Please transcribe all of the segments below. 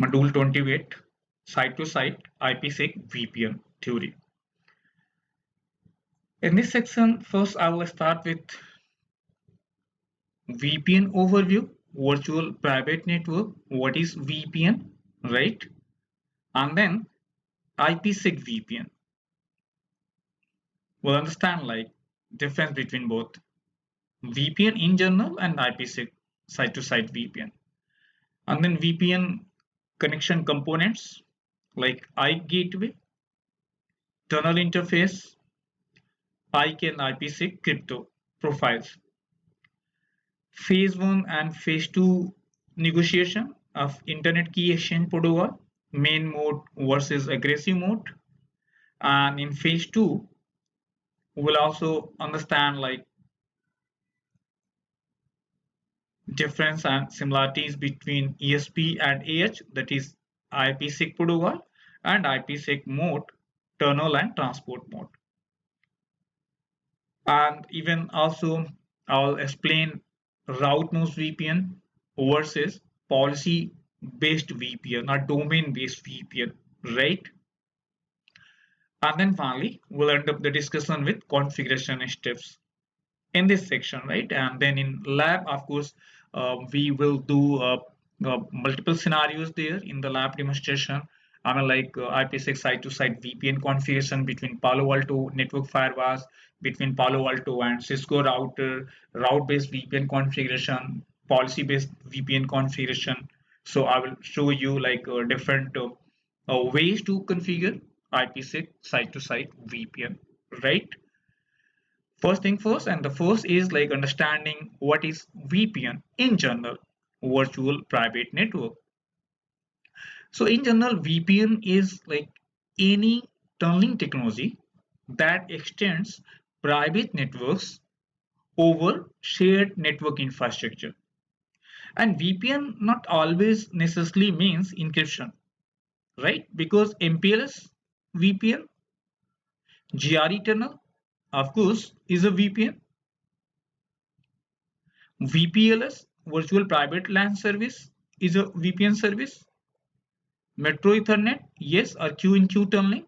Module 28, Site-to-Site IPsec VPN Theory. In this section, first I will start with VPN overview, virtual private network, what is VPN, right? And then IPsec VPN. We'll understand like difference between both VPN in general and IPsec site-to-site VPN. And then VPN connection components like iGateway, tunnel interface, IK and IPsec crypto profiles. Phase 1 and Phase 2 negotiation of Internet Key Exchange Protocol, main mode versus aggressive mode. And in Phase 2, we'll also understand like difference and similarities between ESP and AH, that is IPsec protocol, and IPsec mode, tunnel and transport mode. And even also I'll explain route node VPN versus policy based VPN or domain based VPN, right? And then finally we'll end up the discussion with configuration steps in this section, right? And then in lab, of course, we will do multiple scenarios there in the lab demonstration. I mean, like IPsec site-to-site VPN configuration between Palo Alto network firewalls, between Palo Alto and Cisco router, route-based VPN configuration, policy-based VPN configuration. So I will show you like different ways to configure IPsec site-to-site VPN, right? First thing first, and the first is like understanding what is VPN in general, virtual private network. So in general, VPN is like any tunneling technology that extends private networks over shared network infrastructure. And VPN not always necessarily means encryption, right? Because MPLS VPN, GRE tunnel, of course, is a VPN. VPLS, Virtual Private LAN Service, is a VPN service. Metro Ethernet, yes, or Q-in-Q tunneling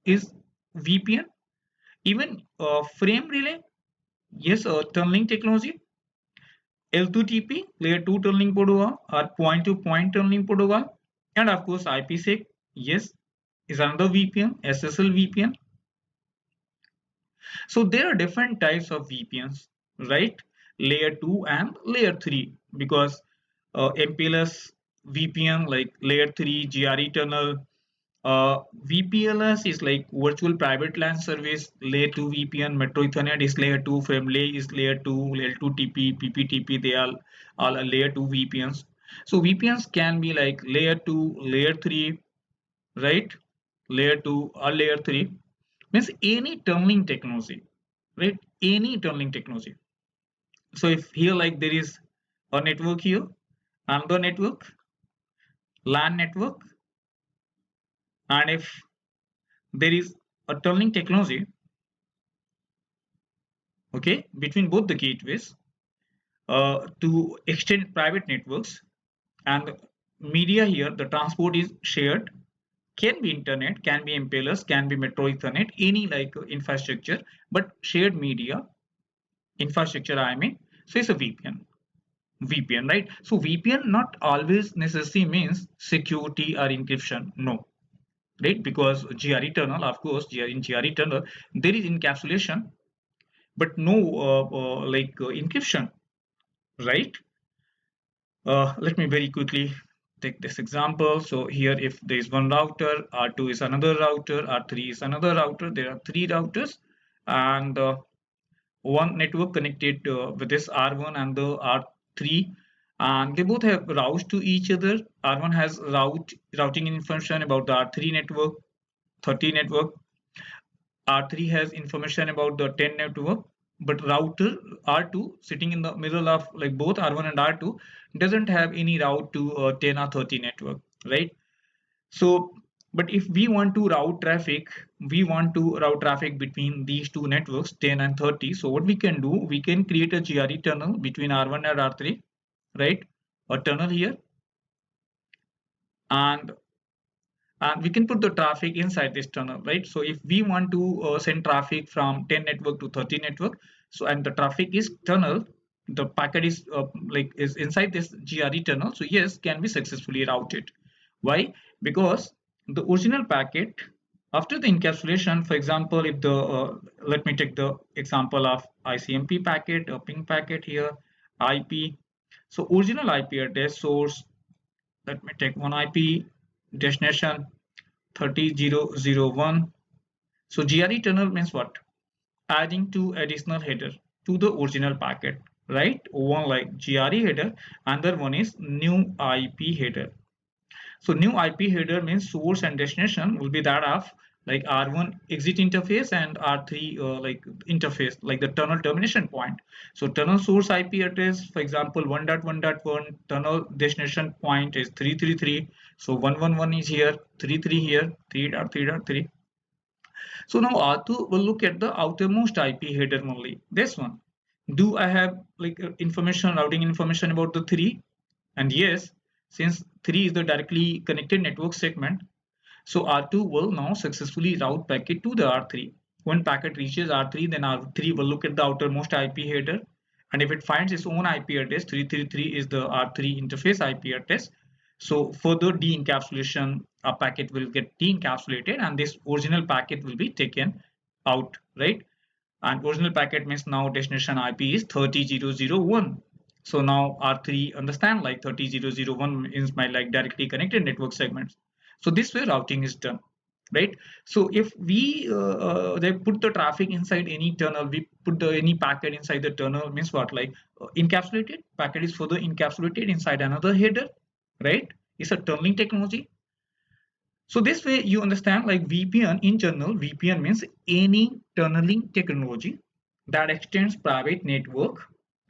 is VPN. Even frame relay, yes, tunneling technology. L2TP, layer 2 tunneling protocol or point-to-point tunneling protocol. And of course, IPsec, yes, is another VPN, SSL VPN. So there are different types of VPNs, right? Layer 2 and layer 3, because MPLS VPN like layer 3 GRE tunnel, VPLS is like virtual private LAN service, layer 2 VPN, Metro Ethernet is layer 2, Frame-relay is layer 2, L2TP, PPTP, they are all layer 2 VPNs. So VPNs can be like layer 2, layer 3, right? Layer 2 or layer 3 means any tunneling technology, right? Any tunneling technology. So if here like there is a network here, another network, LAN network, and if there is a tunneling technology, okay, between both the gateways to extend private networks, and media here, the transport is shared, can be internet, can be MPLS, can be Metro Ethernet, any like infrastructure, but shared media infrastructure, I mean, so it's a VPN, right? So VPN not always necessarily means security or encryption, no, right? Because GRE tunnel, of course, in GRE tunnel, there is encapsulation, but no encryption, right? Let me very quickly take this example. So here, if there is one router, R2 is another router, R3 is another router, there are three routers, and one network connected with this R1 and the R3, and they both have routes to each other. R1 has routing information about the R3 network, 30 network. R3 has information about the 10 network, but router R2 sitting in the middle of like both R1 and R2 doesn't have any route to 10 or 30 network, right? So, but if we want to route traffic, between these two networks, 10 and 30. So what we can do, we can create a GRE tunnel between R1 and R3, right? A tunnel here. and we can put the traffic inside this tunnel, right? So if we want to send traffic from 10 network to 30 network, so and the traffic is tunnel, the packet is is inside this GRE tunnel, so yes, can be successfully routed. Why? Because the original packet, after the encapsulation, for example, if the let me take the example of ICMP packet, a ping packet here, IP. So original IP address source, let me take one IP, destination 30001. So GRE tunnel means what? Adding two additional header to the original packet, right? One like GRE header, another one is new IP header. So new IP header means source and destination will be that of like R1 exit interface and R3 interface, like the tunnel termination point. So tunnel source IP address, for example, 1.1.1, tunnel destination point is 333. So 111 is here, 33 here, 3.3.3. So now R2 will look at the outermost IP header only. This one. Do I have information, routing information about the 3? And yes, since 3 is the directly connected network segment, so R2 will now successfully route packet to the R3. When packet reaches R3, then R3 will look at the outermost IP header. And if it finds its own IP address, 333 is the R3 interface IP address. So further de-encapsulation, a packet will get de-encapsulated and this original packet will be taken out, right? And original packet means now destination IP is 30001. So now R3 understand like 30001 is my like directly connected network segments. So this way routing is done, right? So if we they put the traffic inside any tunnel, we put the any packet inside the tunnel means what, like encapsulated packet is further encapsulated inside another header, right? It's a tunneling technology. So this way you understand like VPN in general, VPN means any tunneling technology that extends private network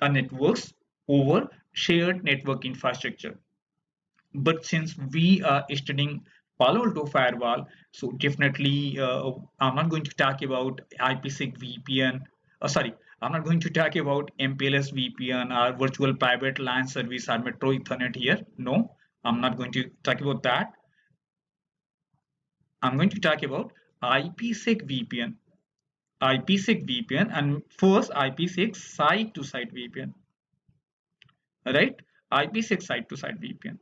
or networks over shared network infrastructure. But since we are studying Palo Alto firewall, so definitely I'm not going to talk about IPsec VPN. Sorry, I'm not going to talk about MPLS VPN or virtual private LAN service or Metro Ethernet here. No, I'm not going to talk about that. I'm going to talk about IPsec VPN. IPsec VPN and first IPsec site-to-site VPN, right? IPsec site-to-site VPN.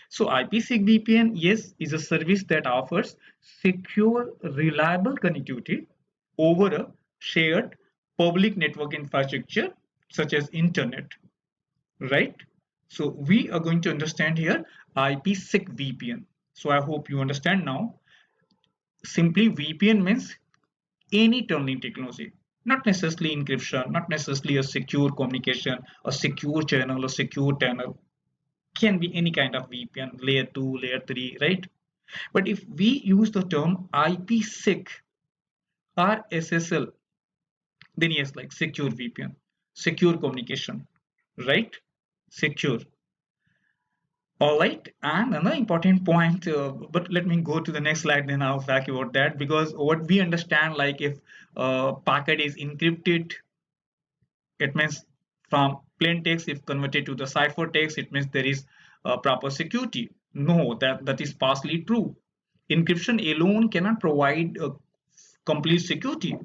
So IPsec VPN, yes, is a service that offers secure, reliable connectivity over a shared public network infrastructure such as internet, right? So we are going to understand here IPsec VPN. So I hope you understand now. Simply VPN means any tunneling technology, not necessarily encryption, not necessarily a secure communication, a secure channel, a secure tunnel, can be any kind of VPN, layer 2, layer 3, right? But if we use the term IPsec or SSL, then yes, like secure VPN, secure communication, right? Secure. All right, and another important point, but let me go to the next slide, then I'll talk about that, because what we understand, like if packet is encrypted, it means from plain text, if converted to the cipher text, it means there is proper security. No, that is partially true. Encryption alone cannot provide complete security.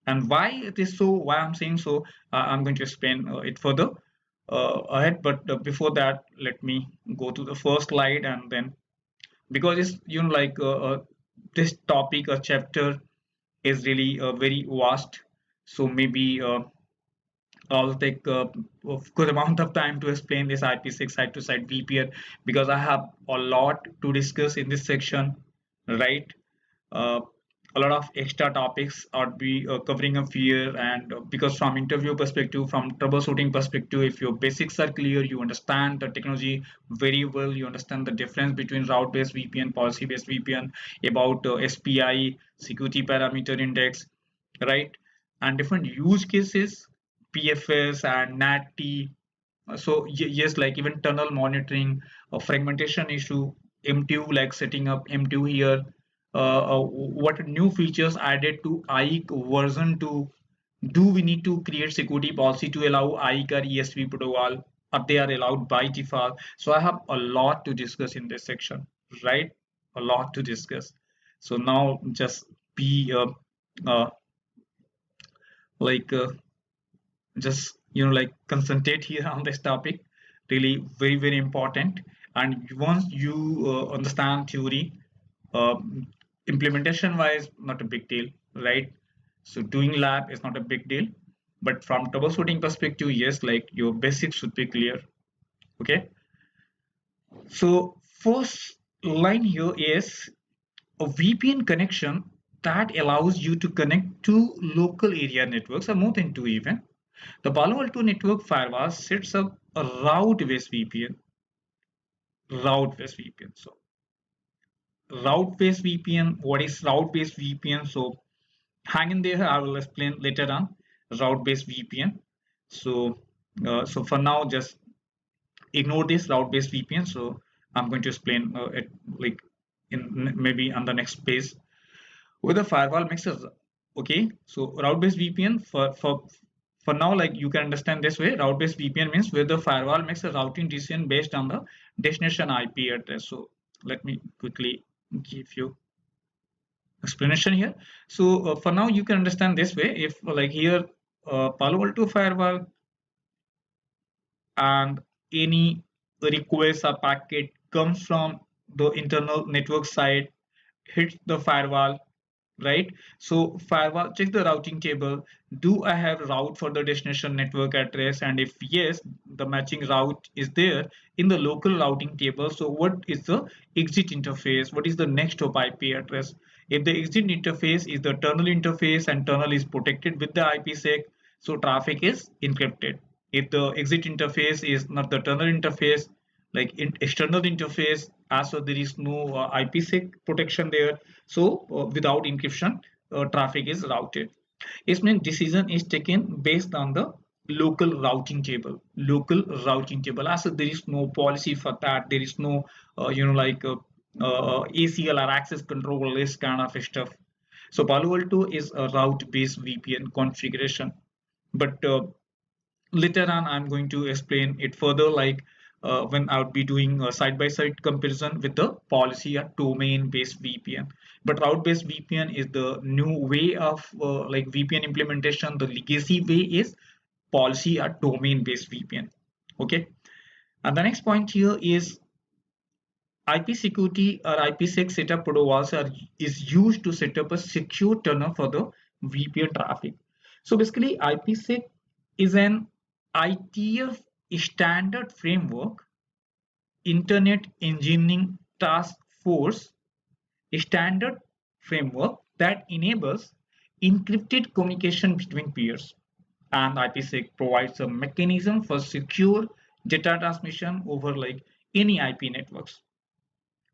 And why it is so, why I'm saying so, I'm going to explain it further ahead. But before that, let me go to the first slide, and then because it's this topic, a chapter is really very vast. So maybe I'll take a good amount of time to explain this IPsec site-to-site VPN because I have a lot to discuss in this section, right? Uh, a lot of extra topics are be covering up here, and because from interview perspective, from troubleshooting perspective, if your basics are clear, you understand the technology very well, you understand the difference between route-based VPN, policy-based VPN, about SPI, security parameter index, right? And different use cases, PFS and NAT-T. So yes, like even tunnel monitoring, fragmentation issue, M2, like setting up M2 here. What new features added to IKE version 2? Do we need to create security policy to allow IKE or ESP protocol, or they are allowed by default? So I have a lot to discuss in this section. right? A lot to discuss. So now just be uh, like just like concentrate here on this topic. Really very important. And once you understand theory, uh, implementation wise, not a big deal, right? So doing lab is not a big deal, but from troubleshooting perspective, yes, like your basics should be clear. Okay. So first line here is a VPN connection that allows you to connect to local area networks, or more than two even. The Palo Alto Network Firewall sets up a route-based VPN. Route-based VPN. So route-based VPN. What is route-based VPN? So hang in there. I will explain later on route-based VPN. So so for now, just ignore this route-based VPN. So I'm going to explain it like in maybe on the next page. With a firewall mixes, okay, so route-based VPN for now, like you can understand this way. Route-based VPN means where the firewall makes a routing decision based on the destination IP address. So let me quickly give you explanation here. So for now you can understand this way. If like here Palo Alto firewall, and any request or packet comes from the internal network side, hits the firewall, right? So firewall check the routing table. Do I have route for the destination network address? And if yes, the matching route is there in the local routing table. So what is the exit interface? What is the next hop IP address? If the exit interface is the tunnel interface and tunnel is protected with the IPsec, so traffic is encrypted. If the exit interface is not the tunnel interface, like external interface, as so there is no IPsec protection there, so without encryption, traffic is routed. It means decision is taken based on the local routing table. Local routing table. As there is no policy for that. There is no, like ACL or access control list kind of stuff. So Palo Alto is a route-based VPN configuration. But later on I'm going to explain it further, like when I would be doing a side-by-side comparison with the policy or domain-based VPN. But route-based VPN is the new way of like VPN implementation. The legacy way is policy or domain-based VPN. Okay, and the next point here is IP security or IPsec setup protocols is used to set up a secure tunnel for the VPN traffic. So basically, IPsec is an ITF standard framework, Internet Engineering Task Force standard framework that enables encrypted communication between peers. And IPsec provides a mechanism for secure data transmission over like any IP networks.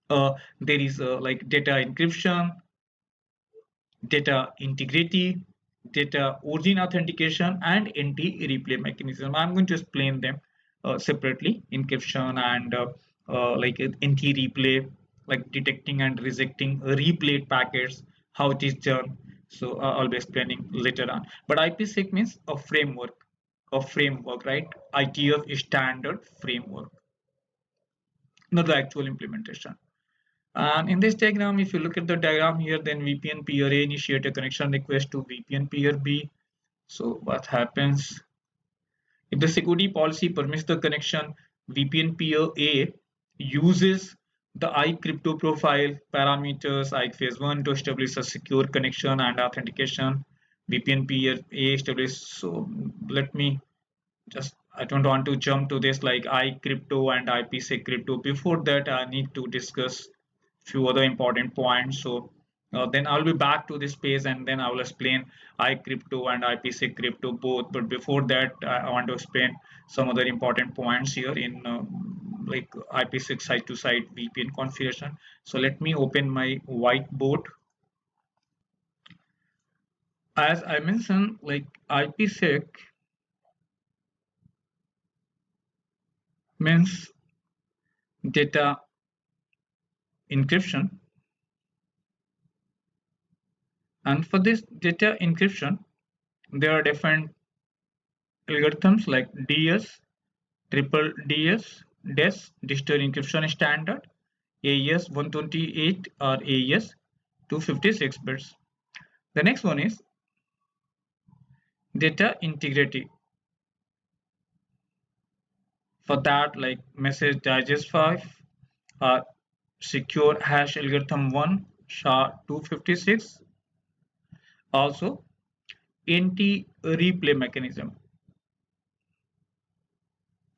There is like data encryption, data integrity, data origin authentication, and anti-replay mechanism. I'm going to explain them separately. Encryption and like anti-replay, like detecting and rejecting replayed packets, how it is done. So I'll be explaining later on. But IPsec means a framework, right? ITF standard framework, not the actual implementation. And in this diagram, if you look at the diagram here, then VPN peer A initiate a connection request to VPN peer B. So what happens? If the security policy permits the connection, VPN peer A uses the iCrypto profile parameters phase 1 to establish a secure connection and authentication. VPN peer A established. So let me just, I don't want to jump to this like iCrypto and IPsec crypto. Before that, I need to discuss few other important points. So then I'll be back to this page and then I will explain iCrypto and IPsec crypto both. But before that, I want to explain some other important points here in like IPsec side-to-side VPN configuration. So let me open my whiteboard. As I mentioned, like IPsec means data encryption, and for this data encryption there are different algorithms like DS, triple DS, DES, digital encryption standard, AES 128 or AES 256 bits. The next one is data integrity. For that, like message digest 5, secure hash algorithm 1, SHA-256, also anti-replay mechanism.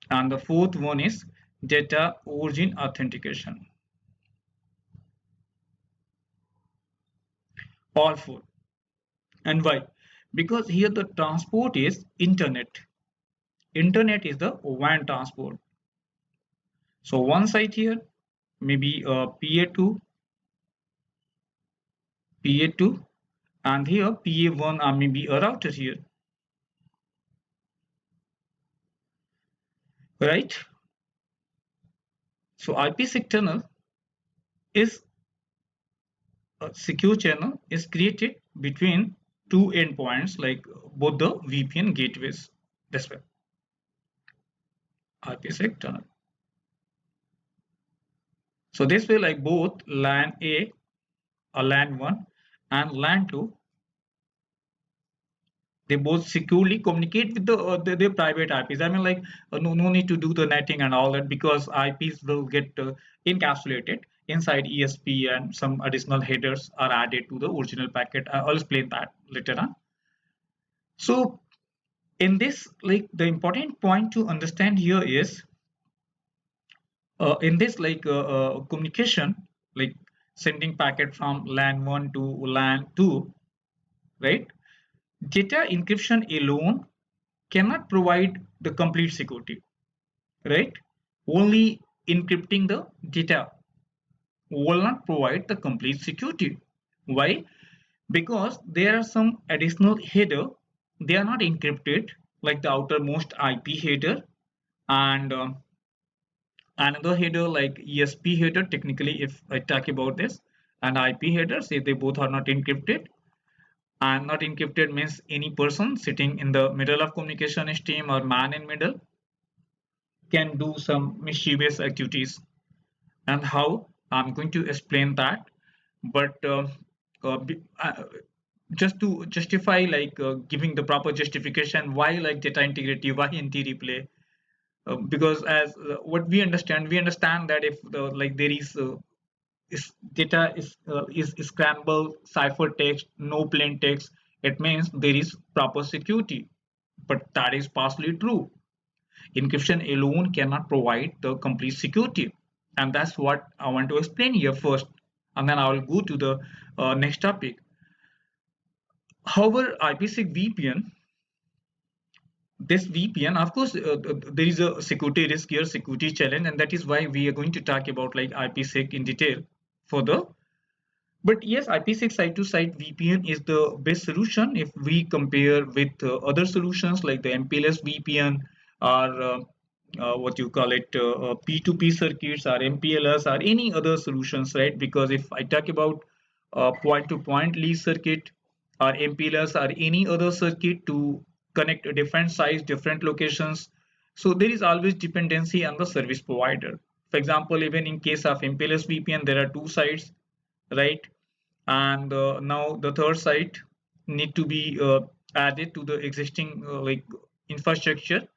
And the fourth one is data origin authentication. All four. And why? Because here the transport is internet. Internet is the WAN transport. So one site here, maybe PA2, PA2, and here PA1 or maybe a router here, right? So IPsec tunnel is a secure channel is created between two endpoints, like both the VPN gateways. That's why IPsec tunnel. So this way, like both LAN A or LAN 1 and LAN 2, they both securely communicate with their private IPs. I mean, like no need to do the netting and all that, because IPs will get encapsulated inside ESP, and some additional headers are added to the original packet. I'll explain that later on. So in this, like the important point to understand here is in this communication, like sending packet from LAN 1 to LAN 2, right? Data encryption alone cannot provide the complete security, right? Only encrypting the data will not provide the complete security. Why? Because there are some additional header, they are not encrypted, like the outermost IP header, and another header like ESP header. Technically, if I talk about this, and IP header, say they both are not encrypted. And not encrypted means any person sitting in the middle of communication stream or man in middle can do some mischievous activities. And how, I'm going to explain that. But uh, just to justify, like giving the proper justification why, like data integrity, why anti-replay, because as what we understand that if the like there is data is scrambled ciphertext, no plain text, it means there is proper security. But that is partially true. Encryption alone cannot provide the complete security, and that's what I want to explain here first, and then I will go to the next topic. However, IPsec VPN, this VPN, of course, there is a security risk here, security challenge, and that is why we are going to talk about like IPsec in detail further. But yes, IPsec site-to-site VPN is the best solution if we compare with other solutions like the MPLS VPN, or what you call it, P2P circuits, or MPLS, or any other solutions, right? Because if I talk about point-to-point lease circuit or MPLS or any other circuit to connect a different sites, different locations, so there is always dependency on the service provider. For example, even in case of MPLS VPN, there are two sites, right? And now the third site need to be added to the existing like infrastructure,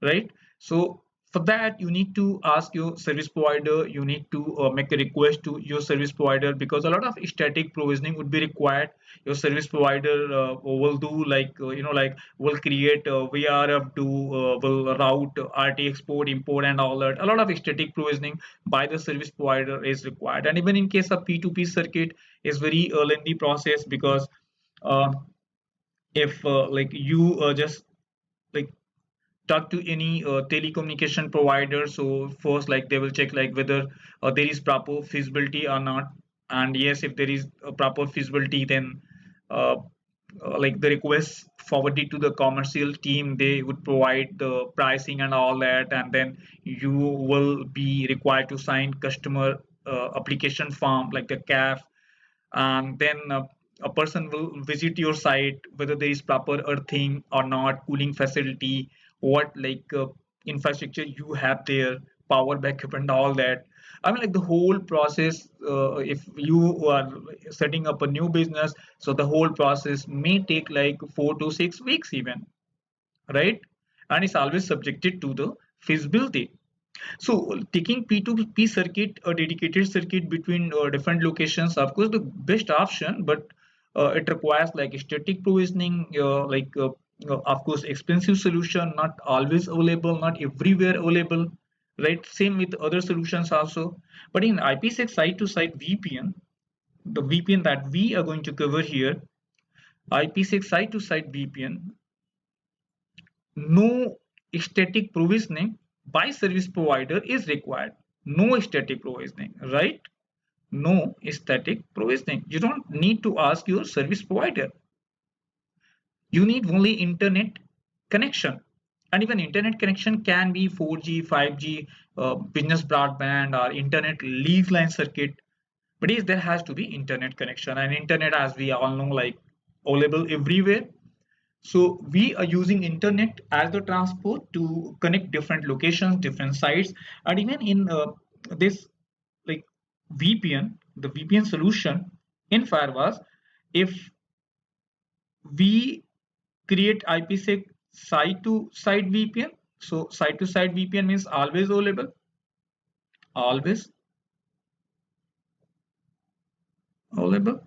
right? So for that, you need to ask your service provider, you need to make a request to your service provider, because a lot of static provisioning would be required. Your service provider will do like like will create VRF, do will route RT export import and all that. A lot of static provisioning by the service provider is required. And even in case of P2P circuit is very lengthy process, because uh, if like you just like talk to any telecommunication provider, so first like they will check like whether there is proper feasibility or not. And yes, if there is a proper feasibility, then uh, like the request forwarded to the commercial team, they would provide the pricing and all that, and then you will be required to sign customer application form like the CAF. And then a person will visit your site, whether there is proper earthing or not, cooling facility, what like infrastructure you have there, power backup and all that. I mean, like the whole process, if you are setting up a new business, so the whole process may take like 4 to 6 weeks even, right? And it's always subjected to the feasibility. So taking P2P circuit, a dedicated circuit between different locations, of course, the best option, but it requires like static provisioning, of course, expensive solution, not always available, not everywhere available, right? Same with other solutions also. But in IPsec site-to-site VPN, the VPN that we are going to cover here, IPsec site-to-site VPN, no static provisioning by service provider is required. No static provisioning, right? No static provisioning. You don't need to ask your service provider. You need only internet connection. And even internet connection can be 4G, 5G, business broadband, or internet lease line circuit. But yes, there has to be internet connection. And internet, as we all know, like available everywhere. So we are using internet as the transport to connect different locations, different sites, and even in this like VPN, the VPN solution in Firewalls, if we create IPsec site-to-site VPN, so site-to-site VPN means always available, always available.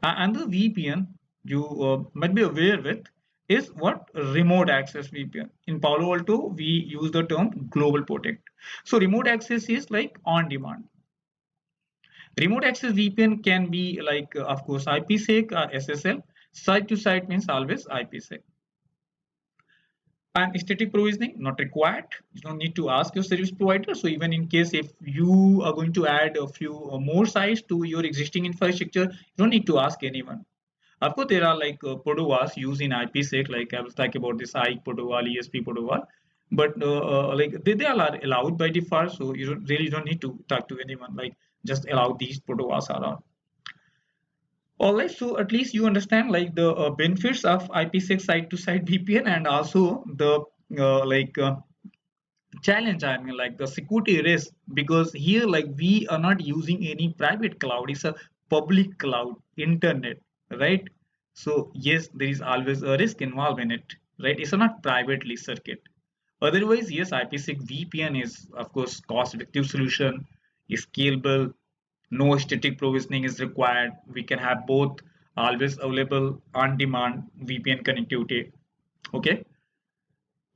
And the VPN you might be aware with is what remote access VPN. In Palo Alto, we use the term global protect. So remote access is like on demand. Remote access VPN can be like, of course, IPsec or SSL. Site to site means always IPsec. And static provisioning not required. You don't need to ask your service provider. So even in case if you are going to add a few more sites to your existing infrastructure, you don't need to ask anyone. Of course, there are like protocols used in IPsec, like I was talking about this IKE protocol, ESP protocol, but like they are allowed by default, so you really don't need to talk to anyone. Like just allow these protocols around. All right, so at least you understand like the benefits of IPsec site-to-site VPN and also the challenge. I mean, like the security risk, because here like we are not using any private cloud; it's a public cloud, internet, right? So yes, there is always a risk involved in it, right? It's not privately circuit. Otherwise, yes, IPsec VPN is of course cost-effective solution, is scalable, no static provisioning is required. We can have both always available on-demand VPN connectivity. Okay,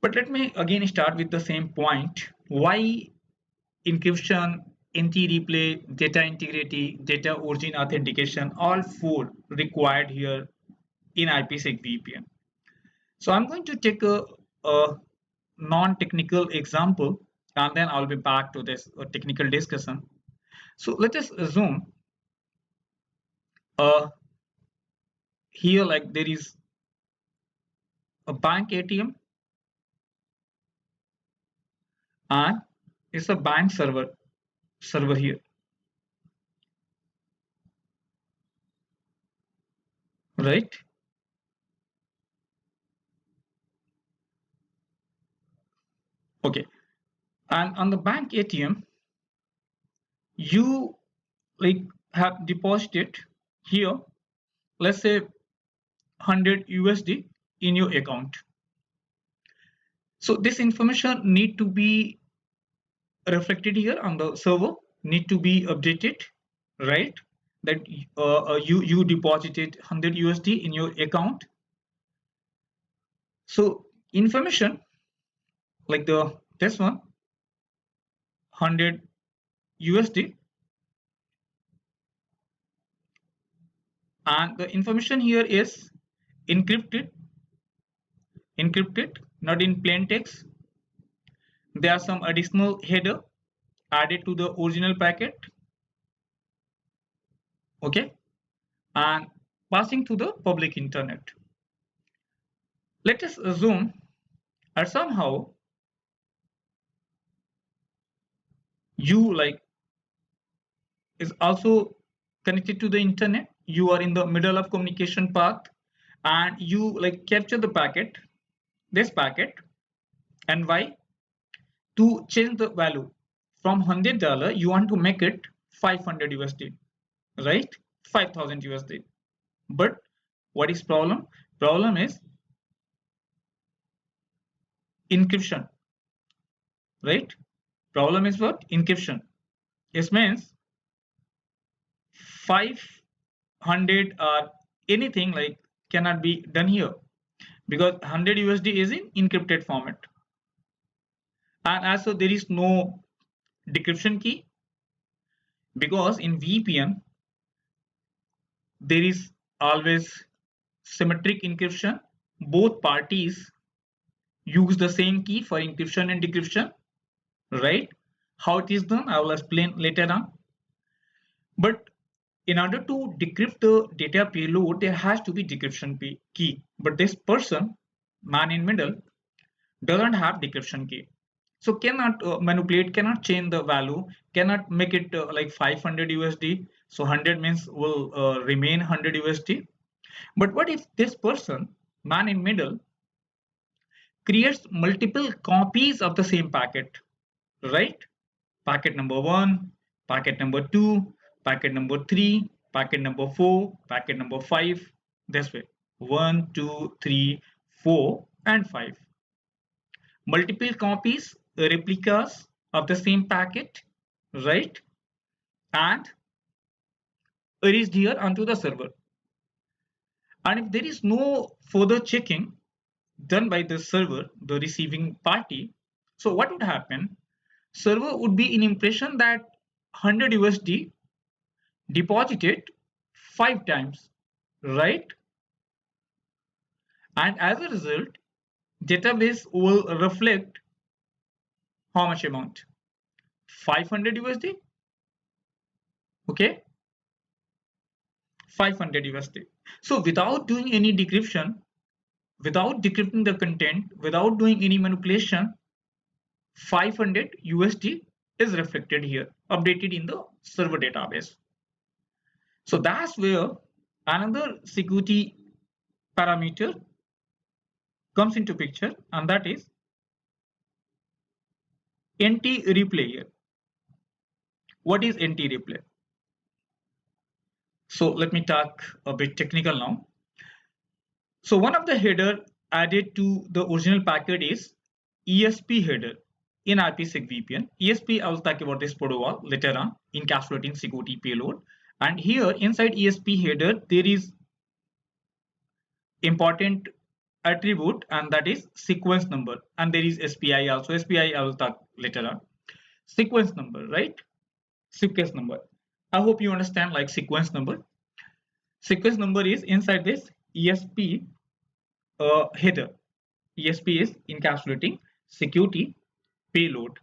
but let me again start with the same point. Why encryption, anti-replay, data integrity, data origin authentication, all four required here in IPsec VPN. So I'm going to take a non-technical example and then I'll be back to this technical discussion. So let us assume uh, here like there is a bank ATM and it's a bank server here, right? Okay, and on the bank ATM you like have deposited here, let's say 100 USD in your account. So this information need to be reflected here on the server, need to be updated, right? That you deposited 100 USD in your account. So information like the this one 100 USD, and the information here is encrypted, not in plain text. There are some additional header added to the original packet, okay, and passing to the public internet. Let us assume that somehow you like is also connected to the internet. You are in the middle of communication path and you like capture the packet, this packet, and why? To change the value, from $100 you want to make it 500 USD, right? 5,000 USD. But what is problem? Problem is encryption, right? Problem is what? Encryption. This means 500 or anything like cannot be done here because 100 USD is in encrypted format. And also there is no decryption key because in VPN there is always symmetric encryption. Both parties use the same key for encryption and decryption, right? How it is done, I will explain later on. But in order to decrypt the data payload, there has to be decryption key. But this person, man in middle, doesn't have decryption key. So cannot manipulate, cannot change the value, cannot make it like 500 USD. So 100 means will remain 100 USD. But what if this person, man in middle, creates multiple copies of the same packet, right? Packet number 1, packet number 2, packet number 3, packet number 4, packet number 5, this way 1, 2, 3, 4 and 5. Multiple copies, replicas of the same packet, right? And erased here onto the server. And if there is no further checking done by the server, the receiving party, so what would happen? Server would be in impression that 100 USD deposited 5 times, right? And as a result, database will reflect how much amount? 500 USD, okay? 500 USD. So without doing any decryption, without decrypting the content, without doing any manipulation, 500 USD is reflected here, updated in the server database. So that's where another security parameter comes into picture, and that is NT-replay here. What is NT-replay? So let me talk a bit technical now. So one of the header added to the original packet is ESP header in IPsec VPN. ESP, I will talk about this protocol later on, encapsulating security payload. And here inside ESP header, there is important attribute, and that is sequence number. And there is SPI also. SPI I will talk later on. Sequence number, right? Sequence number. I hope you understand like sequence number. Sequence number is inside this ESP header. ESP is encapsulating security payload,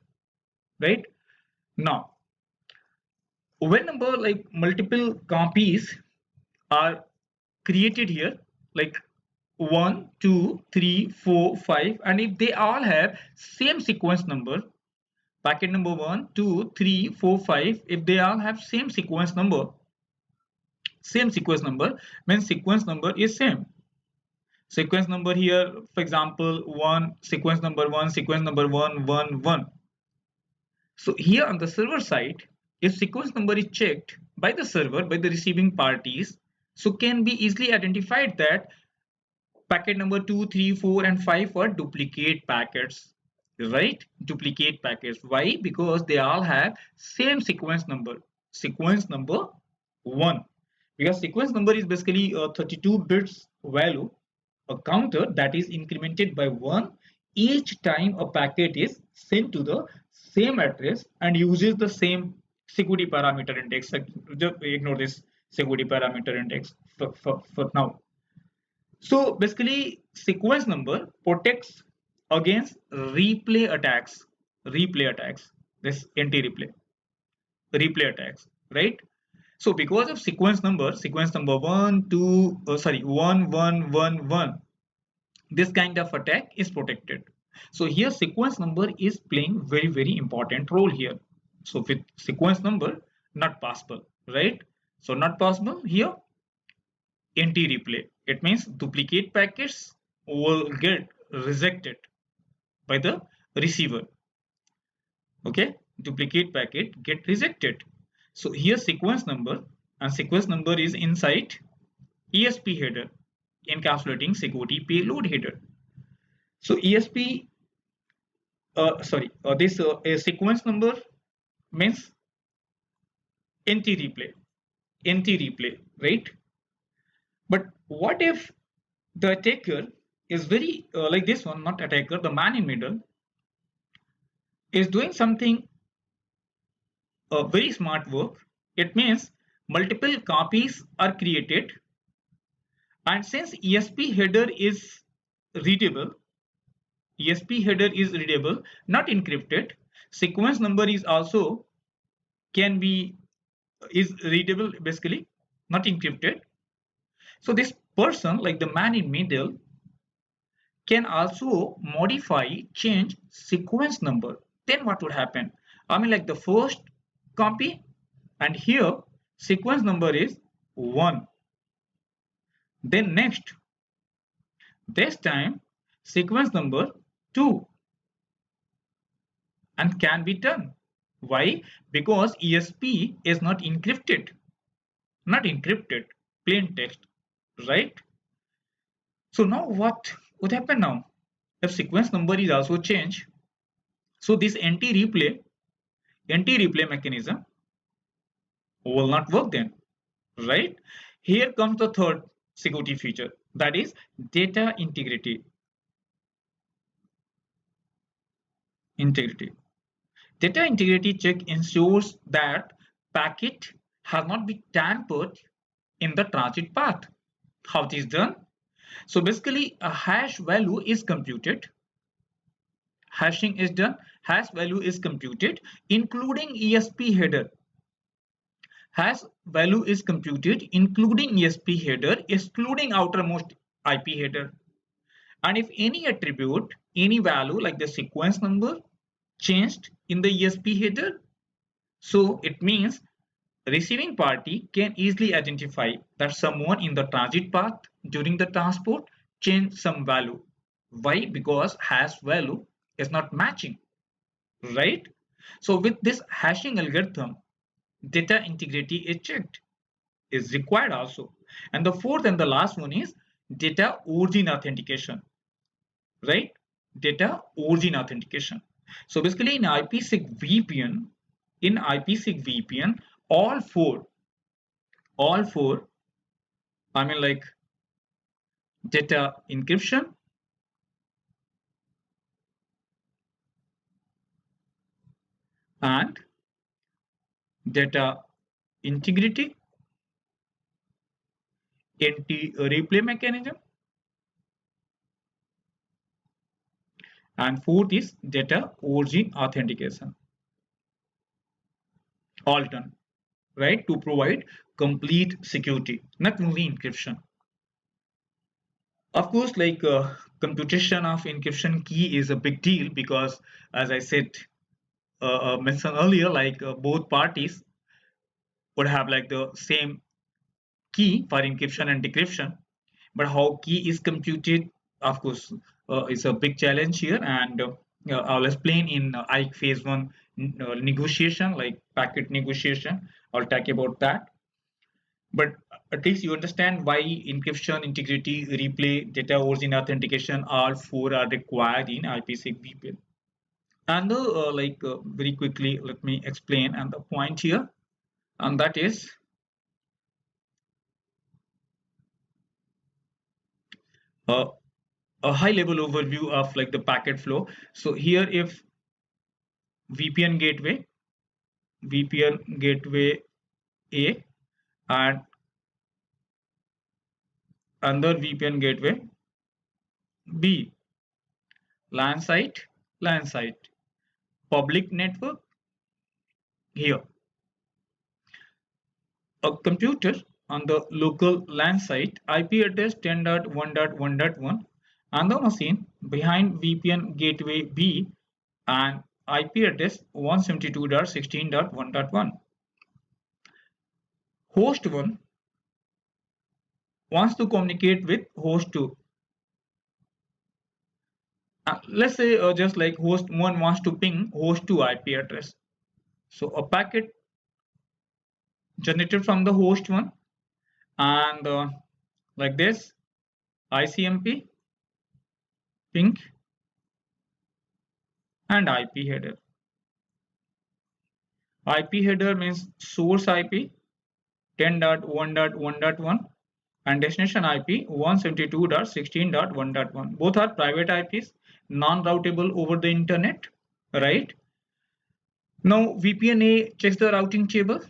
right? Now, whenever like multiple copies are created here, like 1, 2, 3, 4, 5, and if they all have same sequence number, packet number 1, 2, 3, 4, 5, if they all have same sequence number means sequence number is same. Sequence number here, for example, 1, sequence number 1, sequence number 1, 1, 1. So here on the server side, if sequence number is checked by the server, by the receiving parties, so can be easily identified that packet number 2, 3, 4 and 5 are duplicate packets, right? Duplicate packets. Why? Because they all have same sequence number 1, because sequence number is basically a 32 bits value, a counter that is incremented by 1 each time a packet is sent to the same address and uses the same security parameter index. Just ignore this security parameter index for now. So basically sequence number protects against replay attacks, this replay attacks, right? So because of sequence number 1, 2, 1, 1, 1, 1, this kind of attack is protected. So here sequence number is playing very important role here. So with sequence number, not possible, right? So not possible here. NT-replay, it means duplicate packets will get rejected by the receiver. Okay, duplicate packet get rejected. So here sequence number, and sequence number is inside ESP header encapsulating security payload header. So ESP, this sequence number means NT replay, right? But what if the attacker is very like this one, not attacker, the man in middle is doing something very smart work. It means multiple copies are created, and since ESP header is readable, not encrypted. Sequence number is also can be is readable, basically not encrypted. So this person, like the man in middle, can also change sequence number. Then what would happen? I mean, like the first copy, and here sequence number is 1. Then next, this time sequence number 2, and can be done. Why? Because ESP is not encrypted. Not encrypted, plain text, right? So now what would happen now? If sequence number is also changed, so this anti-replay mechanism will not work then, right? Here comes the third security feature, that is data integrity. Data integrity check ensures that packet has not been tampered in the transit path. How it is done? So basically a hash value is computed. Hashing is done. Hash value is computed including ESP header. Hash value is computed including ESP header, excluding outermost IP header. And if any attribute, any value like the sequence number changed in the ESP header, so it means receiving party can easily identify that someone in the transit path during the transport changed some value. Why? Because hash value is not matching, right? So with this hashing algorithm, data integrity is checked, is required also. And the fourth and the last one is data origin authentication, right? Data origin authentication. So basically in IPsec VPN, all four, I mean like data encryption, and data integrity, anti-replay mechanism, and fourth is data origin authentication. All done, right? To provide complete security, not only encryption. Of course, like computation of encryption key is a big deal because, as I said, mentioned earlier, like both parties would have like the same key for encryption and decryption, but how key is computed, of course, is a big challenge here, and I'll explain in phase 1 negotiation, like packet negotiation. I'll talk about that, but at least you understand why encryption, integrity, replay, data origin authentication, all four are required in IPsec VPN. And very quickly, let me explain and the point here, and that is uh, a high level overview of like the packet flow. So here if VPN gateway A, and another VPN gateway B, LAN site, public network here. A computer on the local LAN site, IP address 10.1.1.1, and the machine behind VPN gateway B and IP address 172.16.1.1. Host 1 wants to communicate with host 2. Let's say just like host 1 wants to ping host 2 IP address. So a packet generated from the host one, and like this ICMP, ping, and IP header. IP header means source IP 10.1.1.1 and destination IP 172.16.1.1. Both are private IPs, non-routable over the internet, right? Now VPN-A checks the routing table.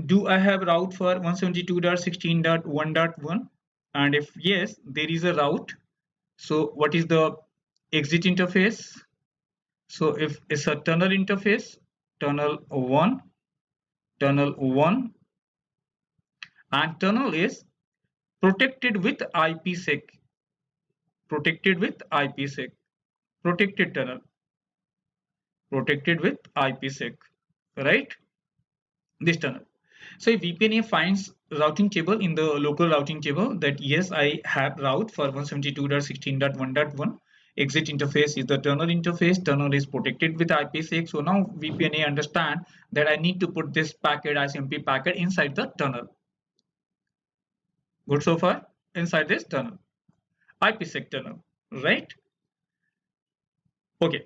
Do I have route for 172.16.1.1? And if yes, there is a route. So what is the exit interface? So if it's a tunnel interface, tunnel 1, tunnel 1, and tunnel is protected with IPsec, protected with IPsec, protected tunnel, protected with IPsec, right? This tunnel. So if VPN finds routing table in the local routing table that yes, I have route for 172.16.1.1. Exit interface is the tunnel interface. Tunnel is protected with IPsec. So now VPN understand that I need to put this packet, ICMP packet, inside the tunnel. Good so far? Inside this tunnel, IPsec tunnel, right? Okay.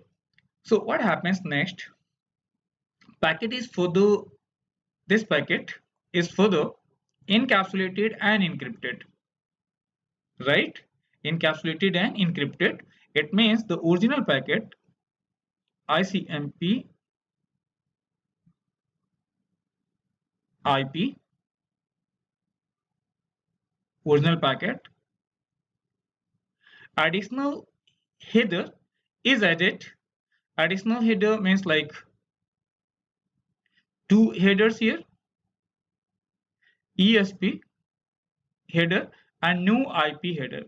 So what happens next? Packet is further, this packet is further encapsulated and encrypted, right? Encapsulated and encrypted. It means the original packet ICMP IP, original packet, additional header is added. Additional header means like two headers here, ESP header and new IP header.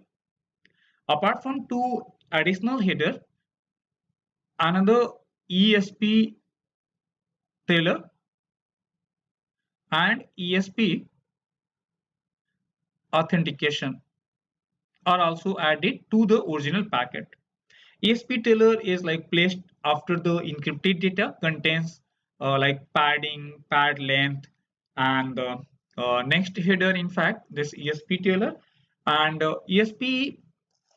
Apart from two additional header, another ESP trailer and ESP authentication are also added to the original packet. ESP trailer is like placed after the encrypted data, contains like padding, pad length, and next header. In fact, this ESP trailer and ESP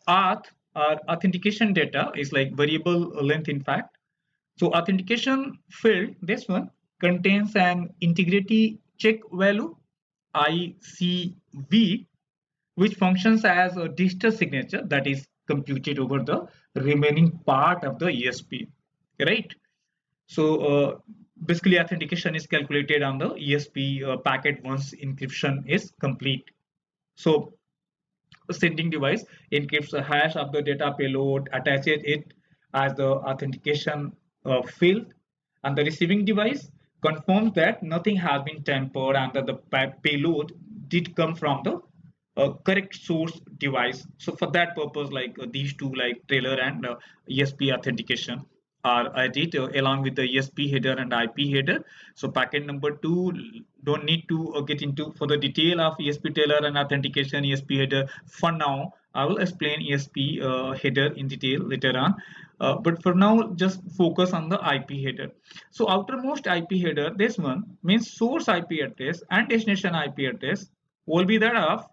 auth or authentication data is like variable length. In fact, so authentication field, this one contains an integrity check value ICV, which functions as a digital signature that is computed over the remaining part of the ESP, right? So basically authentication is calculated on the ESP packet once encryption is complete. So the sending device encrypts a hash of the data payload, attaches it as the authentication field, and the receiving device confirms that nothing has been tampered and that the payload did come from the correct source device. So for that purpose, like these two, like trailer and ESP authentication, are added along with the ESP header and IP header. So packet number 2 don't need to get into for the detail of ESP trailer and authentication, ESP header. For now, I will explain ESP header in detail later on. But for now, just focus on the IP header. So outermost IP header, this one means source IP address and destination IP address will be that of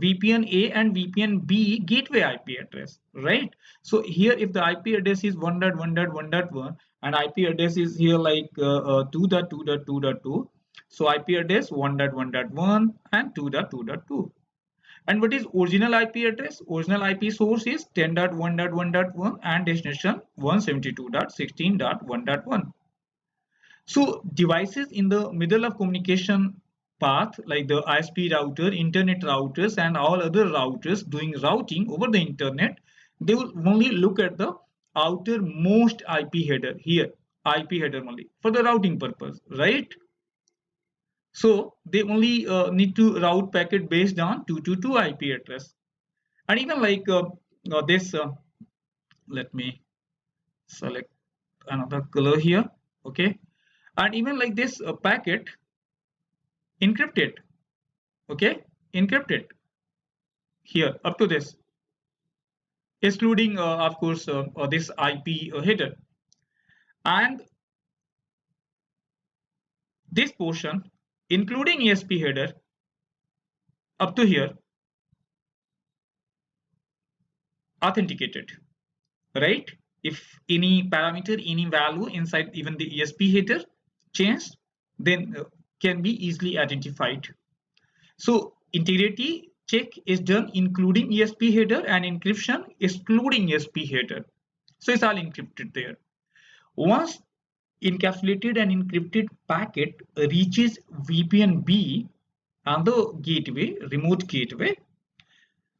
VPN A and VPN B gateway IP address, right? So here, if the IP address is 1.1.1.1 and IP address is here like 2.2.2.2, so IP address 1.1.1 and 2.2.2. And what is original IP address? Original IP source is 10.1.1.1 and destination 172.16.1.1. So devices in the middle of communication path like the ISP router, internet routers, and all other routers doing routing over the internet, they will only look at the outermost IP header here, IP header only for the routing purpose, right? So they only need to route packet based on 222 IP address. And even like this, let me select another color here, okay? And even like this packet encrypted, okay, encrypted here up to this, excluding of course this IP header. And this portion, including ESP header, up to here, authenticated, right? If any parameter, any value inside even the ESP header changed, then can be easily identified. So integrity check is done including ESP header and encryption excluding ESP header. So it's all encrypted there. Once encapsulated and encrypted packet reaches VPN B on the gateway, remote gateway.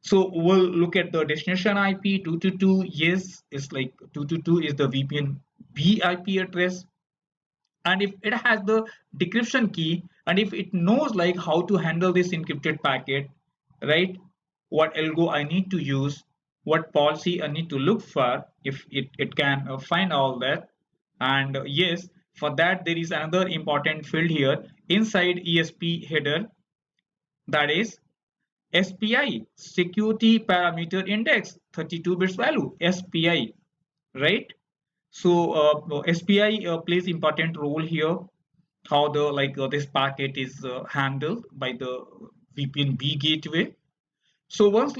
So we'll look at the destination IP 222. Yes, it's like 222 is the VPN B IP address. And if it has the decryption key, and if it knows like how to handle this encrypted packet, right? What algo I need to use, what policy I need to look for, if it can find all that. And yes, for that there is another important field here inside ESP header, that is SPI, security parameter index, 32 bits value, SPI, right? So SPI plays important role here, how the this packet is handled by the VPN B gateway. So once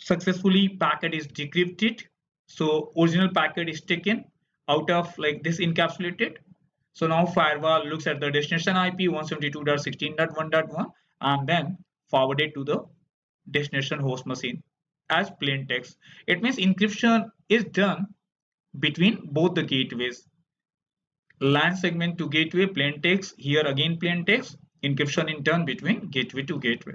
successfully packet is decrypted, so original packet is taken out of like this encapsulated. So now firewall looks at the destination IP 172.16.1.1 and then forwarded to the destination host machine as plain text. It means encryption is done between both the gateways. LAN segment to gateway, plain text, here again plain text, encryption in turn between gateway to gateway.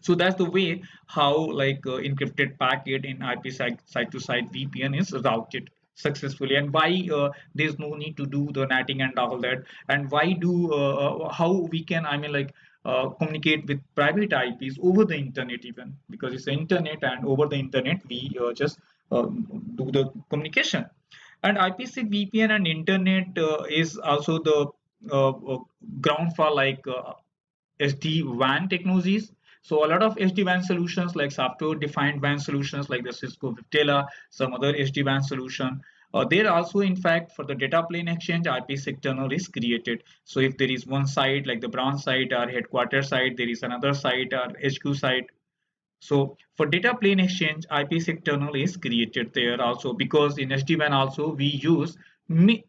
So that's the way how encrypted packet in IP side-to-side VPN is routed successfully, and why there's no need to do the netting and all that, and why do how we can communicate with private IPs over the internet, even because it's the internet, and over the internet we just do the communication. And IPsec VPN and internet is also the ground for SD-WAN technologies. So a lot of SD-WAN solutions like software-defined WAN solutions like the Cisco Viptela, some other SD-WAN solution. There also, in fact, for the data plane exchange, IPsec tunnel is created. So if there is one site like the branch site or headquarters site, there is another site or HQ site. So for data plane exchange, IPsec tunnel is created there also, because in SD-WAN also we use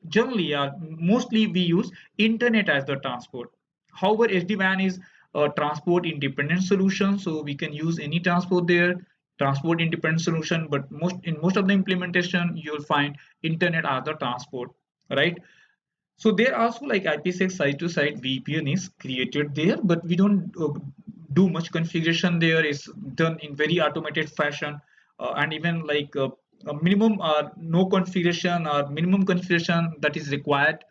generally or mostly we use internet as the transport. However, SD-WAN is a transport independent solution, so we can use any transport there, transport independent solution. But most of the implementation you'll find internet as the transport, right? So there also like IPsec side-to-side VPN is created there, but we don't do much configuration there. It's done in very automated fashion, and even a minimum or no configuration or minimum configuration that is required.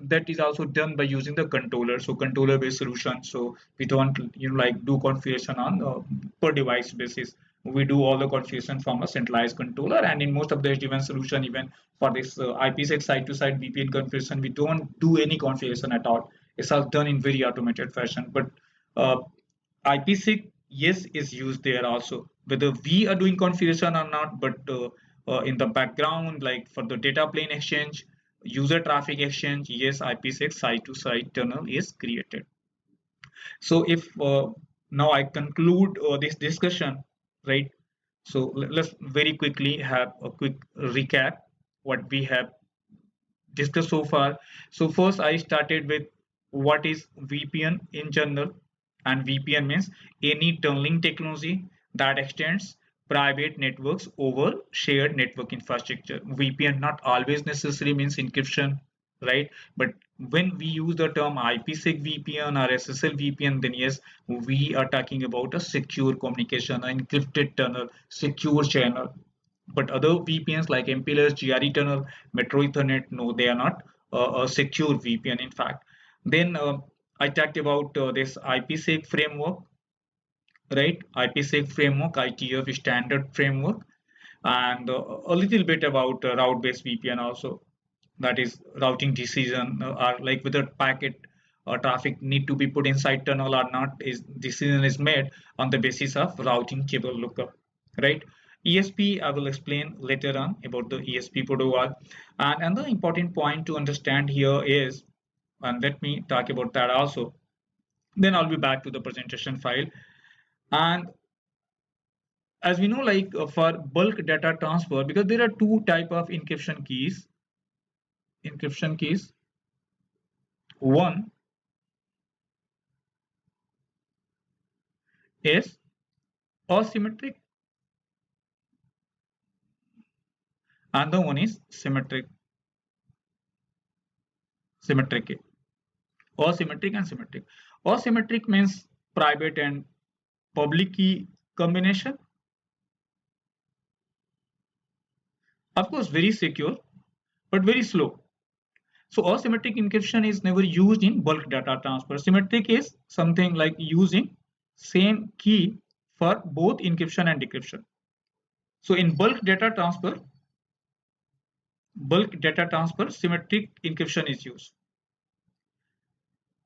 That is also done by using the controller, so controller based solution. So we don't do configuration on per device basis. We do all the configuration from a centralized controller, and in most of the SD-WAN solution, even for this IPsec side-to-side VPN configuration, we don't do any configuration at all. It's all done in very automated fashion. But uh, IPsec, yes, is used there also, whether we are doing configuration or not. But in the background, like for the data plane exchange, user traffic exchange, yes, IPsec side-to-side tunnel is created. So if now I conclude this discussion, right? So let's very quickly have a quick recap what we have discussed so far. So first I started with what is VPN in general, and VPN means any tunneling technology that extends private networks over shared network infrastructure. VPN not always necessarily means encryption, right? But when we use the term IPsec VPN or SSL VPN, then yes, we are talking about a secure communication, an encrypted tunnel, secure channel. But other VPNs like MPLS, GRE tunnel, Metro Ethernet, no, they are not a secure VPN, in fact. Then I talked about this IPsec framework, right? IPsec framework, ITF standard framework, and a little bit about route-based VPN also. That is routing decision, or like whether packet traffic need to be put inside tunnel or not, is decision is made on the basis of routing table lookup, right? ESP, I will explain later on about the ESP protocol. And another important point to understand here is and let me talk about that also. Then I'll be back to the presentation file. And as we know, like for bulk data transfer, because there are two type of encryption keys. Encryption keys. One is asymmetric, and the one is symmetric. Symmetric key. Asymmetric and symmetric. Asymmetric means private and public key combination. Of course, very secure, but very slow. So asymmetric encryption is never used in bulk data transfer. Symmetric is something like using same key for both encryption and decryption. So in bulk data transfer, symmetric encryption is used.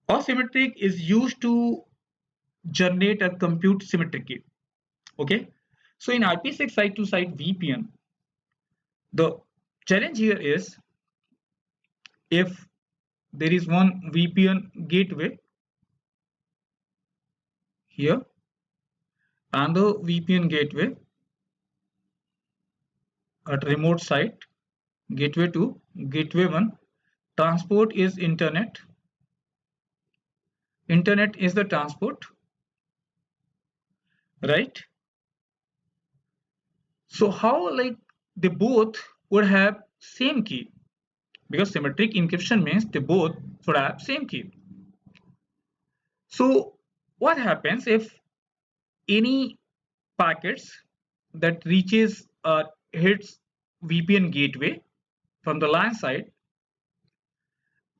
Asymmetric is used to generate a compute symmetric key. Okay. So in IP6 site-to-site VPN, the challenge here is if there is one VPN gateway here and the VPN gateway at remote site, gateway 2, gateway 1, transport is internet, internet is the transport, right? So how like they both would have same key, because symmetric encryption means they both should have same key. So what happens if any packets that reaches hits VPN gateway from the LAN side,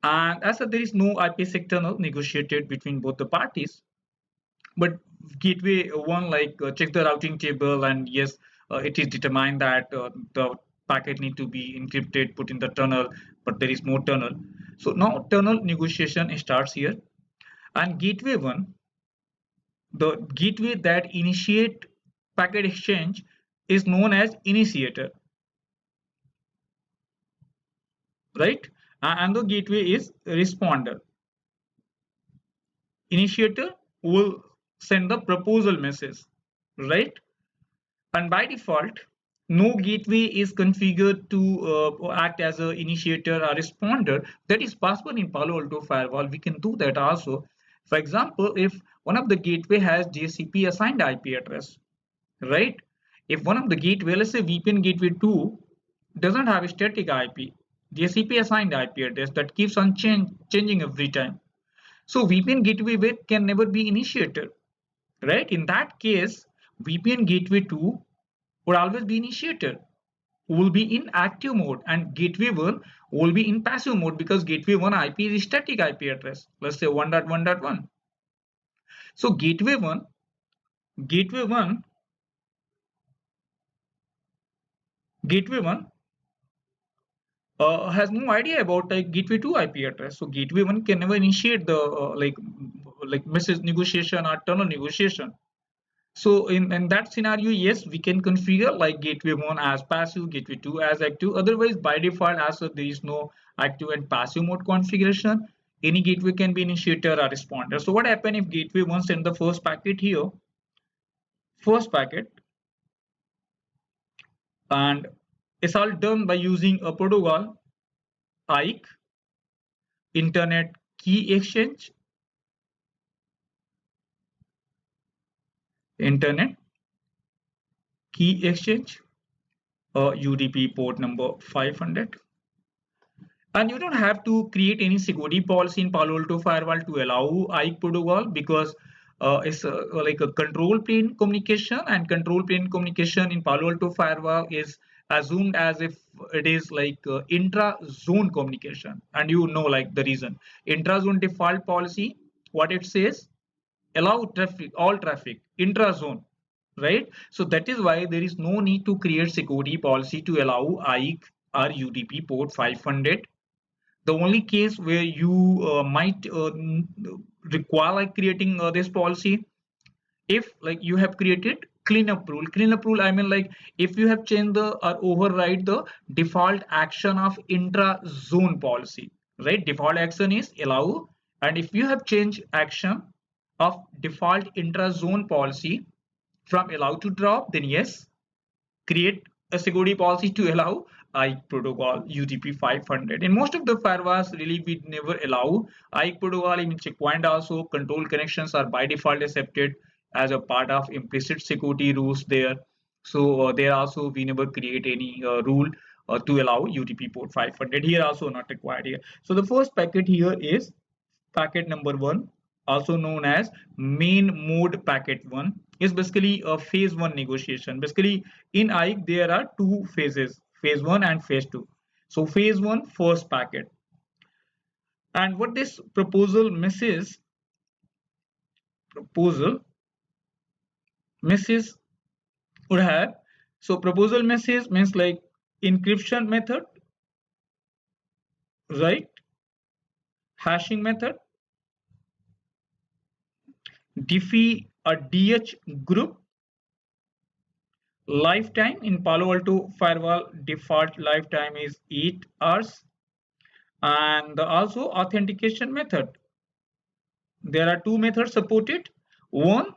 and as said, there is no IPsec tunnel negotiated between both the parties, but gateway one like check the routing table, and yes, it is determined that the packet need to be encrypted, put in the tunnel, but there is no tunnel. So now tunnel negotiation starts here, and gateway one, the gateway that initiate packet exchange, is known as initiator, right? And the gateway is responder. Initiator will send the proposal message, right? And by default, no gateway is configured to act as an initiator or responder. That is possible in Palo Alto firewall. We can do that also. For example, if one of the gateway has DHCP assigned IP address, right? If one of the gateway, let's say VPN gateway 2, doesn't have a static IP, DHCP assigned IP address that keeps on changing every time. So VPN gateway with can never be initiator, right? In that case, VPN gateway 2 would always be initiator, who will be in active mode, and gateway 1 will be in passive mode, because gateway 1 IP is static IP address, let's say 1.1.1. So gateway 1 has no idea about like gateway 2 IP address. So gateway 1 can never initiate the like message negotiation or tunnel negotiation. So in that scenario, yes, we can configure like gateway 1 as passive, gateway 2 as active. Otherwise, by default, as there is no active and passive mode configuration, any gateway can be initiator or responder. So what happens if gateway 1 send the first packet here, first packet, and it's all done by using a protocol IKE, Internet Key Exchange, Internet Key Exchange, UDP port number 500. And you don't have to create any security policy in Palo Alto firewall to allow IKE protocol, because it's like a control plane communication, and control plane communication in Palo Alto firewall is assumed as if it is like intra-zone communication. And you know like the reason. Intra-zone default policy, what it says, allow traffic, all traffic, intra-zone, right? So that is why there is no need to create security policy to allow IKE or UDP port 500. The only case where you might require like creating this policy, if like you have created cleanup rule, I mean like if you have changed the or override the default action of intra zone policy, right? Default action is allow, and if you have changed action of default intra-zone policy from allow to drop, then yes, create a security policy to allow IKE protocol UDP 500. In most of the firewalls, really we never allow IKE protocol. Even checkpoint also control connections are by default accepted as a part of implicit security rules there. So there also we never create any rule to allow UDP port 500. Here also not required here. So the first packet here is packet number one, also known as main mode packet one, is basically a phase one negotiation. Basically, in IKE, there are two phases, phase one and phase two. So phase one, first packet. And what this proposal message would have. So proposal message means like encryption method, right? Hashing method, Diffie a DH group, lifetime in Palo Alto firewall default lifetime is 8 hours, and also authentication method. There are two methods supported. One,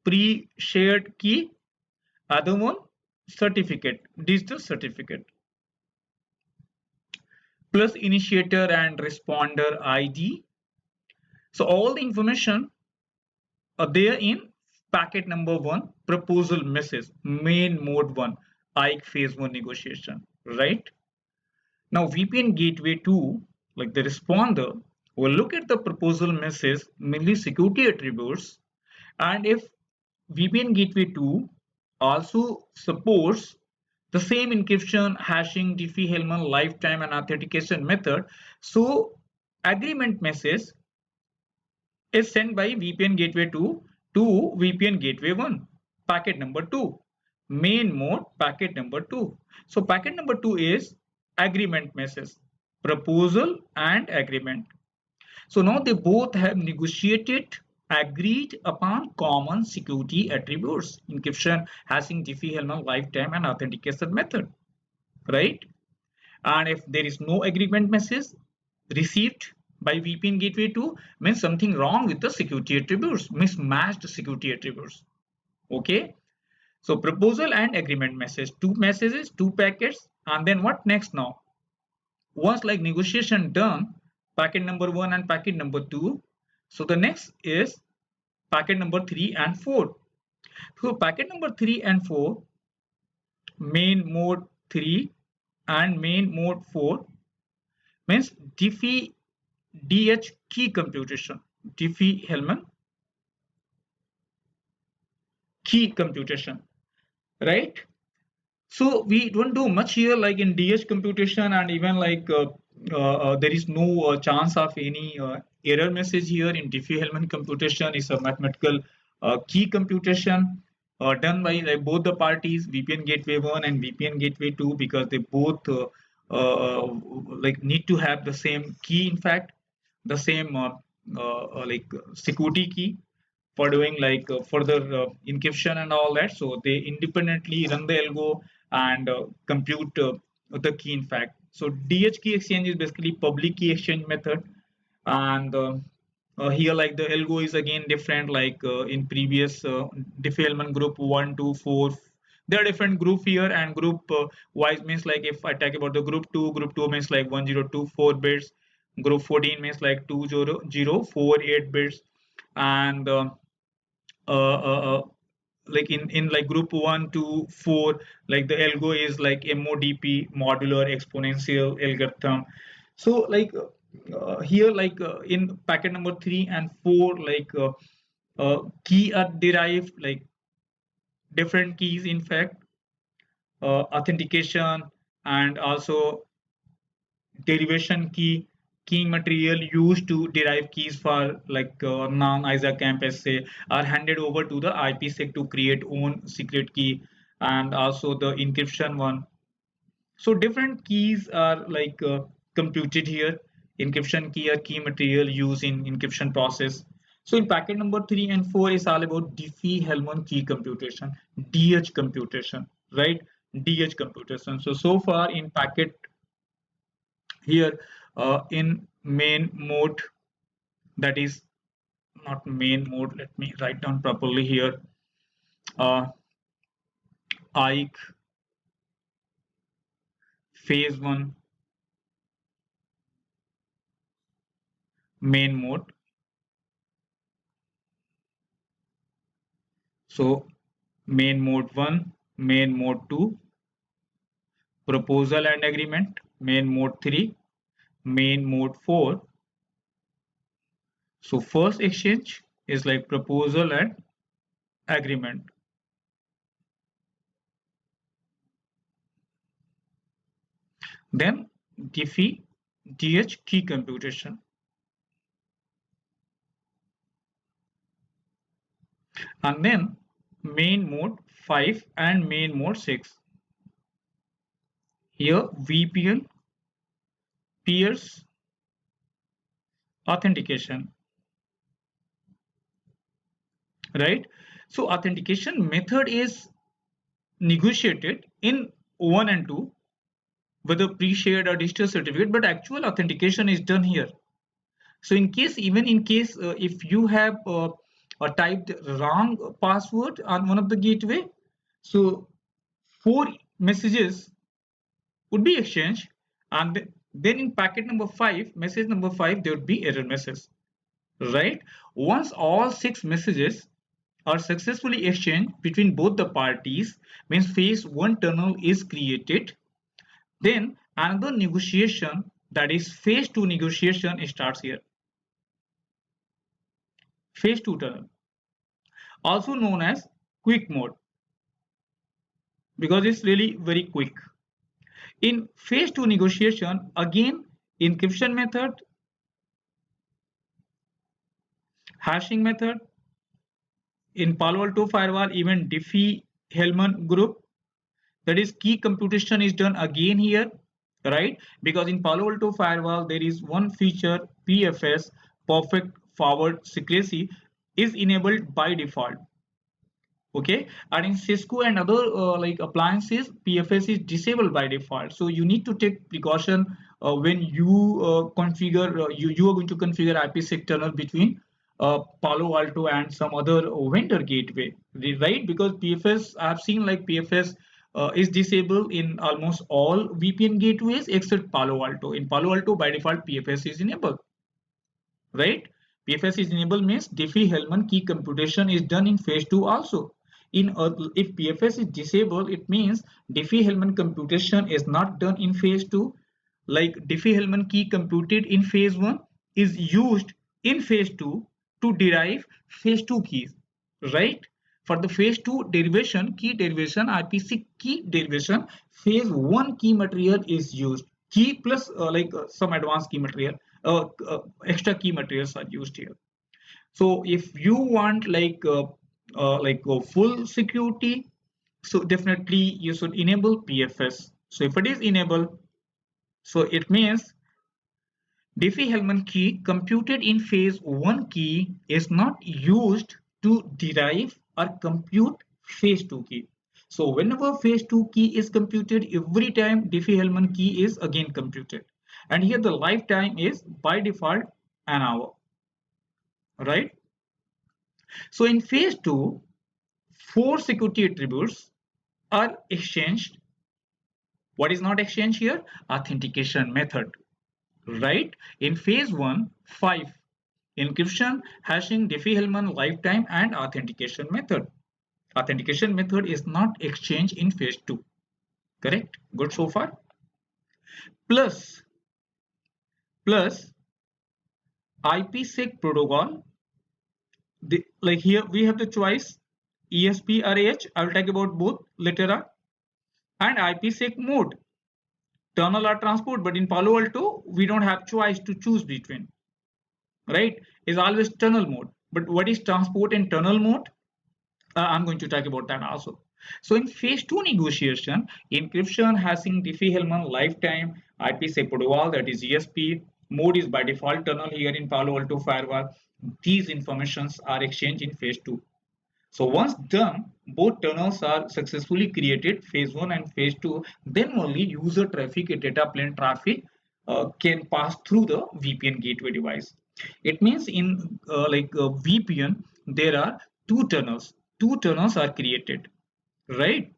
pre-shared key, other one, certificate, digital certificate, plus initiator and responder ID. So all the information are there in packet number one, proposal message, main mode one, IKE phase one negotiation, right? Now VPN gateway 2, like the responder, will look at the proposal message, mainly security attributes, and if VPN gateway 2 also supports the same encryption, hashing, Diffie-Hellman, lifetime, and authentication method, so agreement message is sent by VPN gateway 2 to VPN gateway 1, packet number 2, main mode packet number 2. So packet number 2 is agreement message, proposal and agreement. So now they both have negotiated, agreed upon common security attributes, encryption, hashing, Diffie-Hellman, lifetime, and authentication method, right? And if there is no agreement message received by VPN gateway 2, means something wrong with the security attributes, mismatched security attributes. Okay. So proposal and agreement message, two messages, two packets, and then what next now? Once like negotiation done, packet number one and packet number two. So the next is packet number 3 and 4. So packet number 3 and 4, main mode 3 and main mode 4 means Diffie DH key computation, Diffie-Hellman key computation, right? So we don't do much here like in DH computation, and even like there is no chance of any error message here in Diffie-Hellman computation. Is a mathematical key computation done by like both the parties, VPN gateway 1 and VPN gateway 2, because they both like need to have the same key, in fact the same like security key for doing like further encryption and all that. So they independently run the algo and compute the key, in fact. So DH key exchange is basically public key exchange method, and here like the algo is again different, like in previous Diffie-Hellman group 1 2 4, there are different group here, and group wise means like if I talk about the group 2 means like 1024 bits, group 14 means like 20048 bits, and uh, uh, uh, like in like group 1 to 4, like the algo is like MODP, modular exponential algorithm. So like here like in packet number 3 and 4, like key are derived like different keys, in fact authentication and also derivation key, keying material used to derive keys for like non-ISA campus say are handed over to the IPsec to create own secret key, and also the encryption one. So different keys are like computed here. Encryption key or key material used in encryption process. So in packet number 3 and 4 is all about Diffie-Hellman key computation, DH computation, right? DH computation. So far in packet here in main mode, that is not main mode, let me write down properly here. uh, IKE phase 1 main mode. So main mode 1, main mode 2, proposal and agreement, main mode 3, main mode 4. So first exchange is like proposal and agreement. Then Diffie DH key computation. And then main mode 5 and main mode 6. Here VPN peers authentication, right? So authentication method is negotiated in 1 and 2, whether pre-shared or digital certificate, but actual authentication is done here. So in case, even in case if you have typed wrong password on one of the gateway, so 4 messages would be exchanged, and then in packet number 5, message number 5, there would be error message, right? Once all 6 messages are successfully exchanged between both the parties, means phase 1 tunnel is created. Then another negotiation, that is phase 2 negotiation, starts here. Phase 2 tunnel, also known as quick mode, because it's really very quick. In phase 2 negotiation, again encryption method, hashing method. In Palo Alto firewall, even Diffie-Hellman group, that is key computation is done again here, right? Because in Palo Alto firewall there is one feature, PFS, perfect forward secrecy, is enabled by default. Okay, and in Cisco and other like appliances, PFS is disabled by default. So you need to take precaution when you configure, you are going to configure IPsec tunnel between Palo Alto and some other vendor gateway, right? Because PFS, I've seen like PFS is disabled in almost all VPN gateways except Palo Alto. In Palo Alto, by default, PFS is enabled, right? PFS is enabled means Diffie-Hellman key computation is done in phase 2 also. If PFS is disabled, it means Diffie-Hellman computation is not done in phase 2. Like Diffie-Hellman key computed in phase 1 is used in phase 2 to derive phase 2 keys, right? For the phase 2 derivation, key derivation, IPsec key derivation, phase 1 key material is used. Key plus some advanced key material, extra key materials are used here. So if you want like full security, so definitely you should enable PFS. So if it is enabled, so it means Diffie-Hellman key computed in phase 1 key is not used to derive or compute phase 2 key. So whenever phase 2 key is computed, every time Diffie-Hellman key is again computed. And here the lifetime is by default an hour, right? So in phase 2, 4 security attributes are exchanged. What is not exchanged here? Authentication method, right? In phase 1, 5 encryption, hashing, Diffie-Hellman, lifetime, and authentication method. Authentication method is not exchanged in phase 2. Correct? Good so far? Plus IPsec protocol. Like here we have the choice ESP or AH. I will talk about both later on. And IPsec mode, tunnel or transport. But in Palo Alto, we don't have choice to choose between. Right? Is always tunnel mode. But what is transport and tunnel mode? I'm going to talk about that also. So in phase 2 negotiation, encryption, hashing, Diffie-Hellman, lifetime, IPsec protocol, that is ESP, mode is by default tunnel here in Palo Alto firewall. These informations are exchanged in phase 2. So once done, both tunnels are successfully created, phase 1 and phase 2, then only user traffic and data plane traffic can pass through the VPN gateway device. It means in VPN, there are two tunnels. Two tunnels are created, right?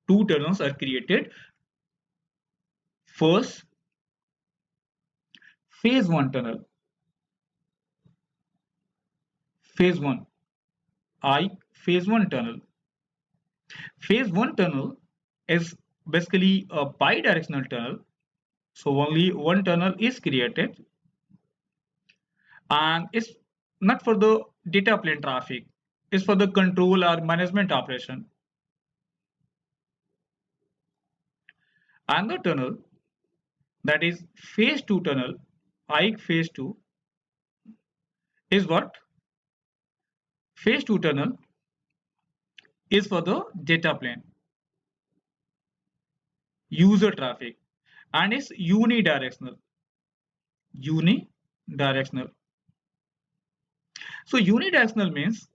Two tunnels are created. First, phase one tunnel. Phase one, phase one tunnel. Phase one tunnel is basically a bidirectional tunnel. So only one tunnel is created, and it's not for the data plane traffic, it's for the control or management operation. And the tunnel, that is phase 2 tunnel, phase 2, is what? Phase 2 tunnel is for the data plane, user traffic, and it's unidirectional. Unidirectional. So unidirectional means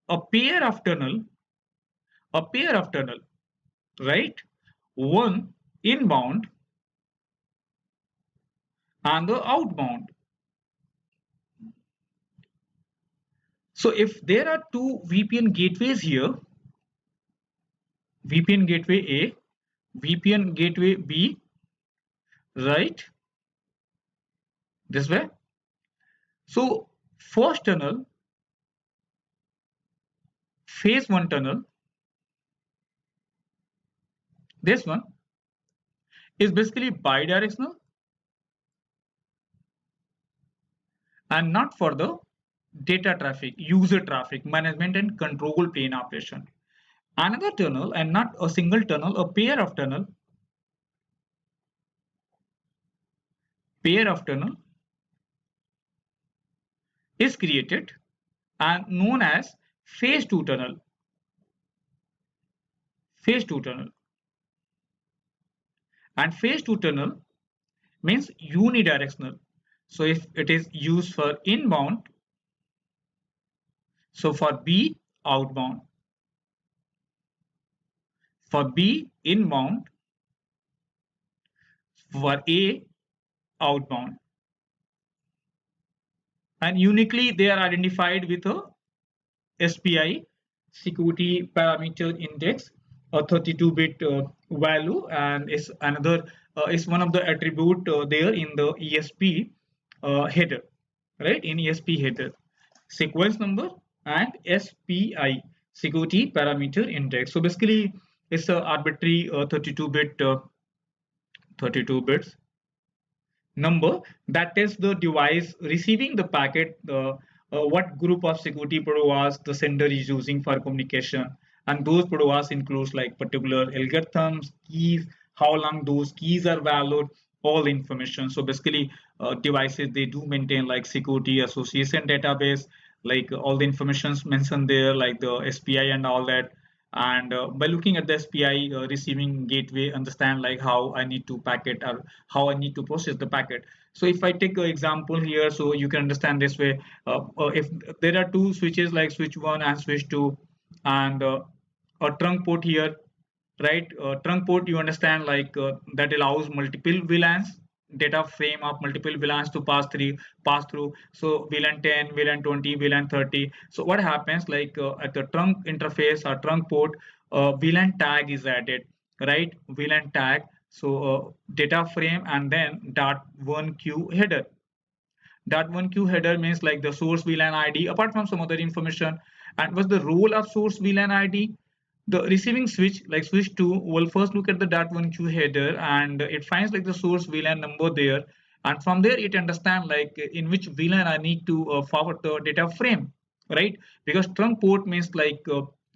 a pair of tunnel, right? One inbound and the outbound. So if there are two VPN gateways here, VPN gateway A, VPN gateway B, right? This way. So first tunnel, phase 1 tunnel, this one is basically bidirectional and not for the data traffic, user traffic, management and control plane operation. Another tunnel, and not a single tunnel, a pair of tunnel is created and known as phase 2 tunnel. Phase 2 tunnel. And phase 2 tunnel means unidirectional. So if it is used for inbound, so for B, outbound. For B, inbound. For A, outbound. And uniquely they are identified with a SPI, security parameter index, a 32-bit value, and is another is one of the attribute there in the ESP header, right? In ESP header, sequence number and SPI, security parameter index. So basically, it's a arbitrary 32-bit 32 bits number that tells the device receiving the packet what group of security protocols the sender is using for communication, and those protocols includes like particular algorithms, keys, how long those keys are valid, all the information. So basically devices, they do maintain like security association database, like all the informations mentioned there, like the SPI and all that. And by looking at the SPI receiving gateway, understand like how I need to packet or how I need to process the packet. So if I take an example here, so you can understand this way. If there are two switches like switch 1 and switch 2, and a trunk port here, right? Trunk port, you understand, like that allows multiple VLANs, data frame of multiple VLANs to pass through. So VLAN 10, VLAN 20, VLAN 30. So what happens, like at the trunk interface or trunk port, VLAN tag is added, right? VLAN tag. So data frame and then .1q header. .1q header means like the source VLAN ID apart from some other information. And what's the role of source VLAN ID? The receiving switch, like switch 2, will first look at the .1q header, and it finds like the source VLAN number there, and from there it understands like in which VLAN I need to forward the data frame, right? Because trunk port means like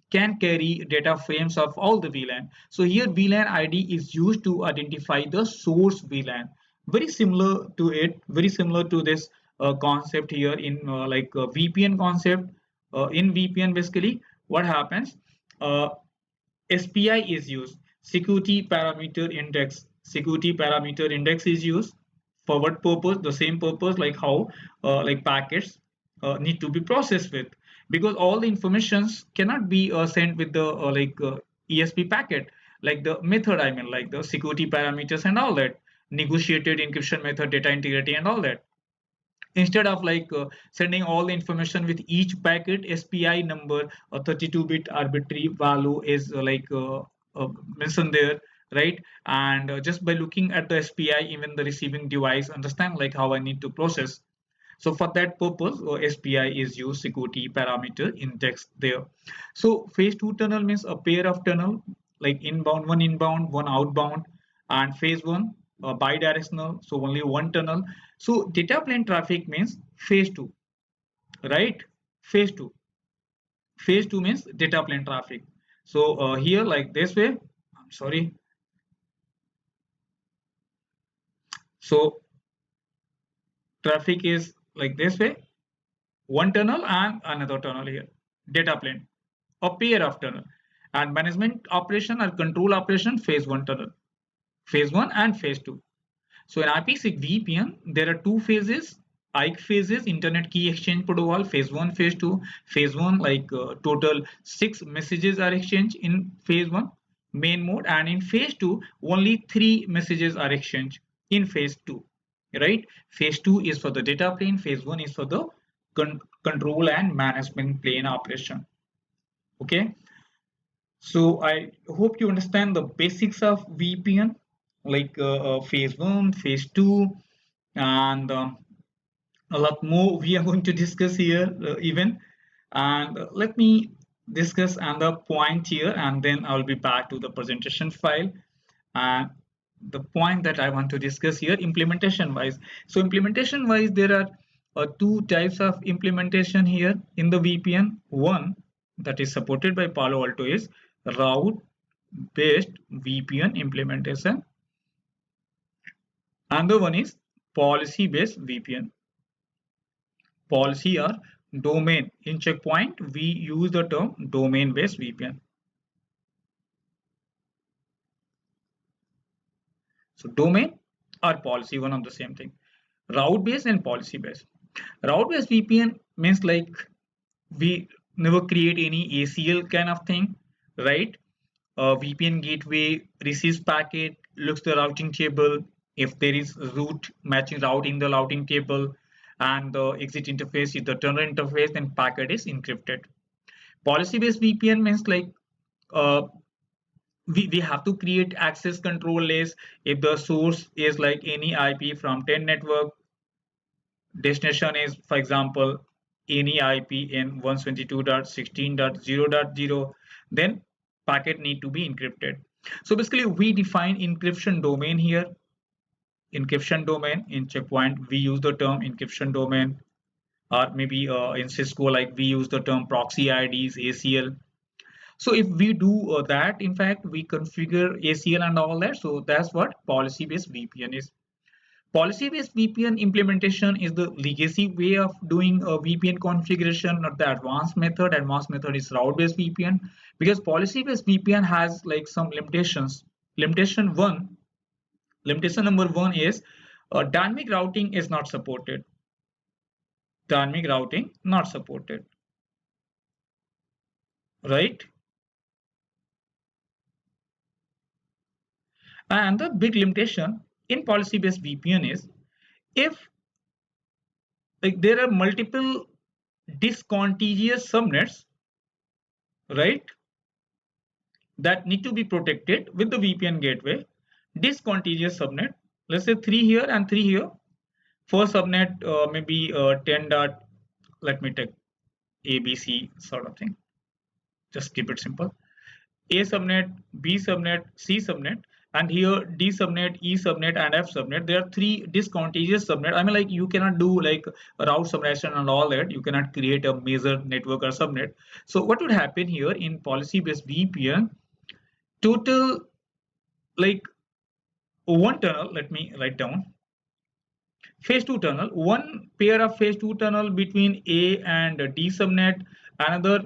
can carry data frames of all the VLAN. So here VLAN ID is used to identify the source VLAN. Very similar to it, very similar to this concept here in VPN concept. In VPN, basically, what happens? Uh, SPI is used. Security parameter index. Security parameter index is used for what purpose? The same purpose like how like packets need to be processed with, because all the informations cannot be sent with the ESP packet, like the method, I mean like the security parameters and all that. negotiated encryption method, data integrity, and all that. Instead of sending all the information with each packet, SPI number, a 32-bit arbitrary value is mentioned there, right? And just by looking at the SPI, even the receiving device understand like how I need to process. So for that purpose, SPI is used security parameter index there. So phase two tunnel means a pair of tunnel, like inbound, one outbound, and phase one bidirectional, so only one tunnel. So data plane traffic means phase two, right? Phase two. Phase two means data plane traffic. So here like this way, I'm sorry. So traffic is like this way, one tunnel and another tunnel here, data plane, a pair of tunnel, and management operation or control operation phase one tunnel, phase one and phase two. So in IPsec VPN, there are two phases, IKE phases, Internet Key Exchange Protocol, phase one, phase two. Phase one, total 6 messages are exchanged in phase one, main mode, and in phase two, only 3 messages are exchanged in phase two, right? Phase two is for the data plane, phase one is for the control and management plane operation. Okay, so I hope you understand the basics of VPN, phase one, phase two, and a lot more we are going to discuss here even. And let me discuss another point here, and then I'll be back to the presentation file. And the point that I want to discuss here, implementation wise. So implementation wise, there are two types of implementation here in the VPN. One that is supported by Palo Alto is route based VPN implementation. Another one is policy based VPN. Policy or domain. In Checkpoint, we use the term domain based VPN. So domain or policy, one of the same thing. Route based and policy based. Route based VPN means like we never create any ACL kind of thing, right? VPN gateway receives packet, looks the routing table. If there is route matching route in the routing table, and the exit interface is the tunnel interface, then packet is encrypted. Policy-based VPN means uh, we have to create access control list. If the source is like any IP from 10 network, destination is, for example, any IP in 122.16.0.0, then packet need to be encrypted. So basically we define encryption domain here. Encryption domain in Checkpoint, we use the term encryption domain, or maybe in Cisco, like we use the term proxy IDs, ACL. So if we do that, in fact, we configure ACL and all that. So that's what policy-based VPN is. Policy-based VPN implementation is the legacy way of doing a VPN configuration, not the advanced method. Advanced method is route-based VPN, because policy-based VPN has like some limitations. Limitation number one is dynamic routing is not supported. Dynamic routing not supported, right? And the big limitation in policy-based VPN is if like there are multiple discontinuous subnets, right, that need to be protected with the VPN gateway. Discontinuous subnet, let's say 3 here and 3 here. First subnet maybe 10 dot, let me take ABC sort of thing. Just keep it simple. A subnet, B subnet, C subnet, and here D subnet, E subnet, and F subnet. There are 3 discontinuous subnet. I mean, like you cannot do like a route summation and all that. You cannot create a major network or subnet. So what would happen here in policy-based VPN? Total like one tunnel. Let me write down. Phase 2 tunnel. One pair of phase 2 tunnel between A and D subnet. Another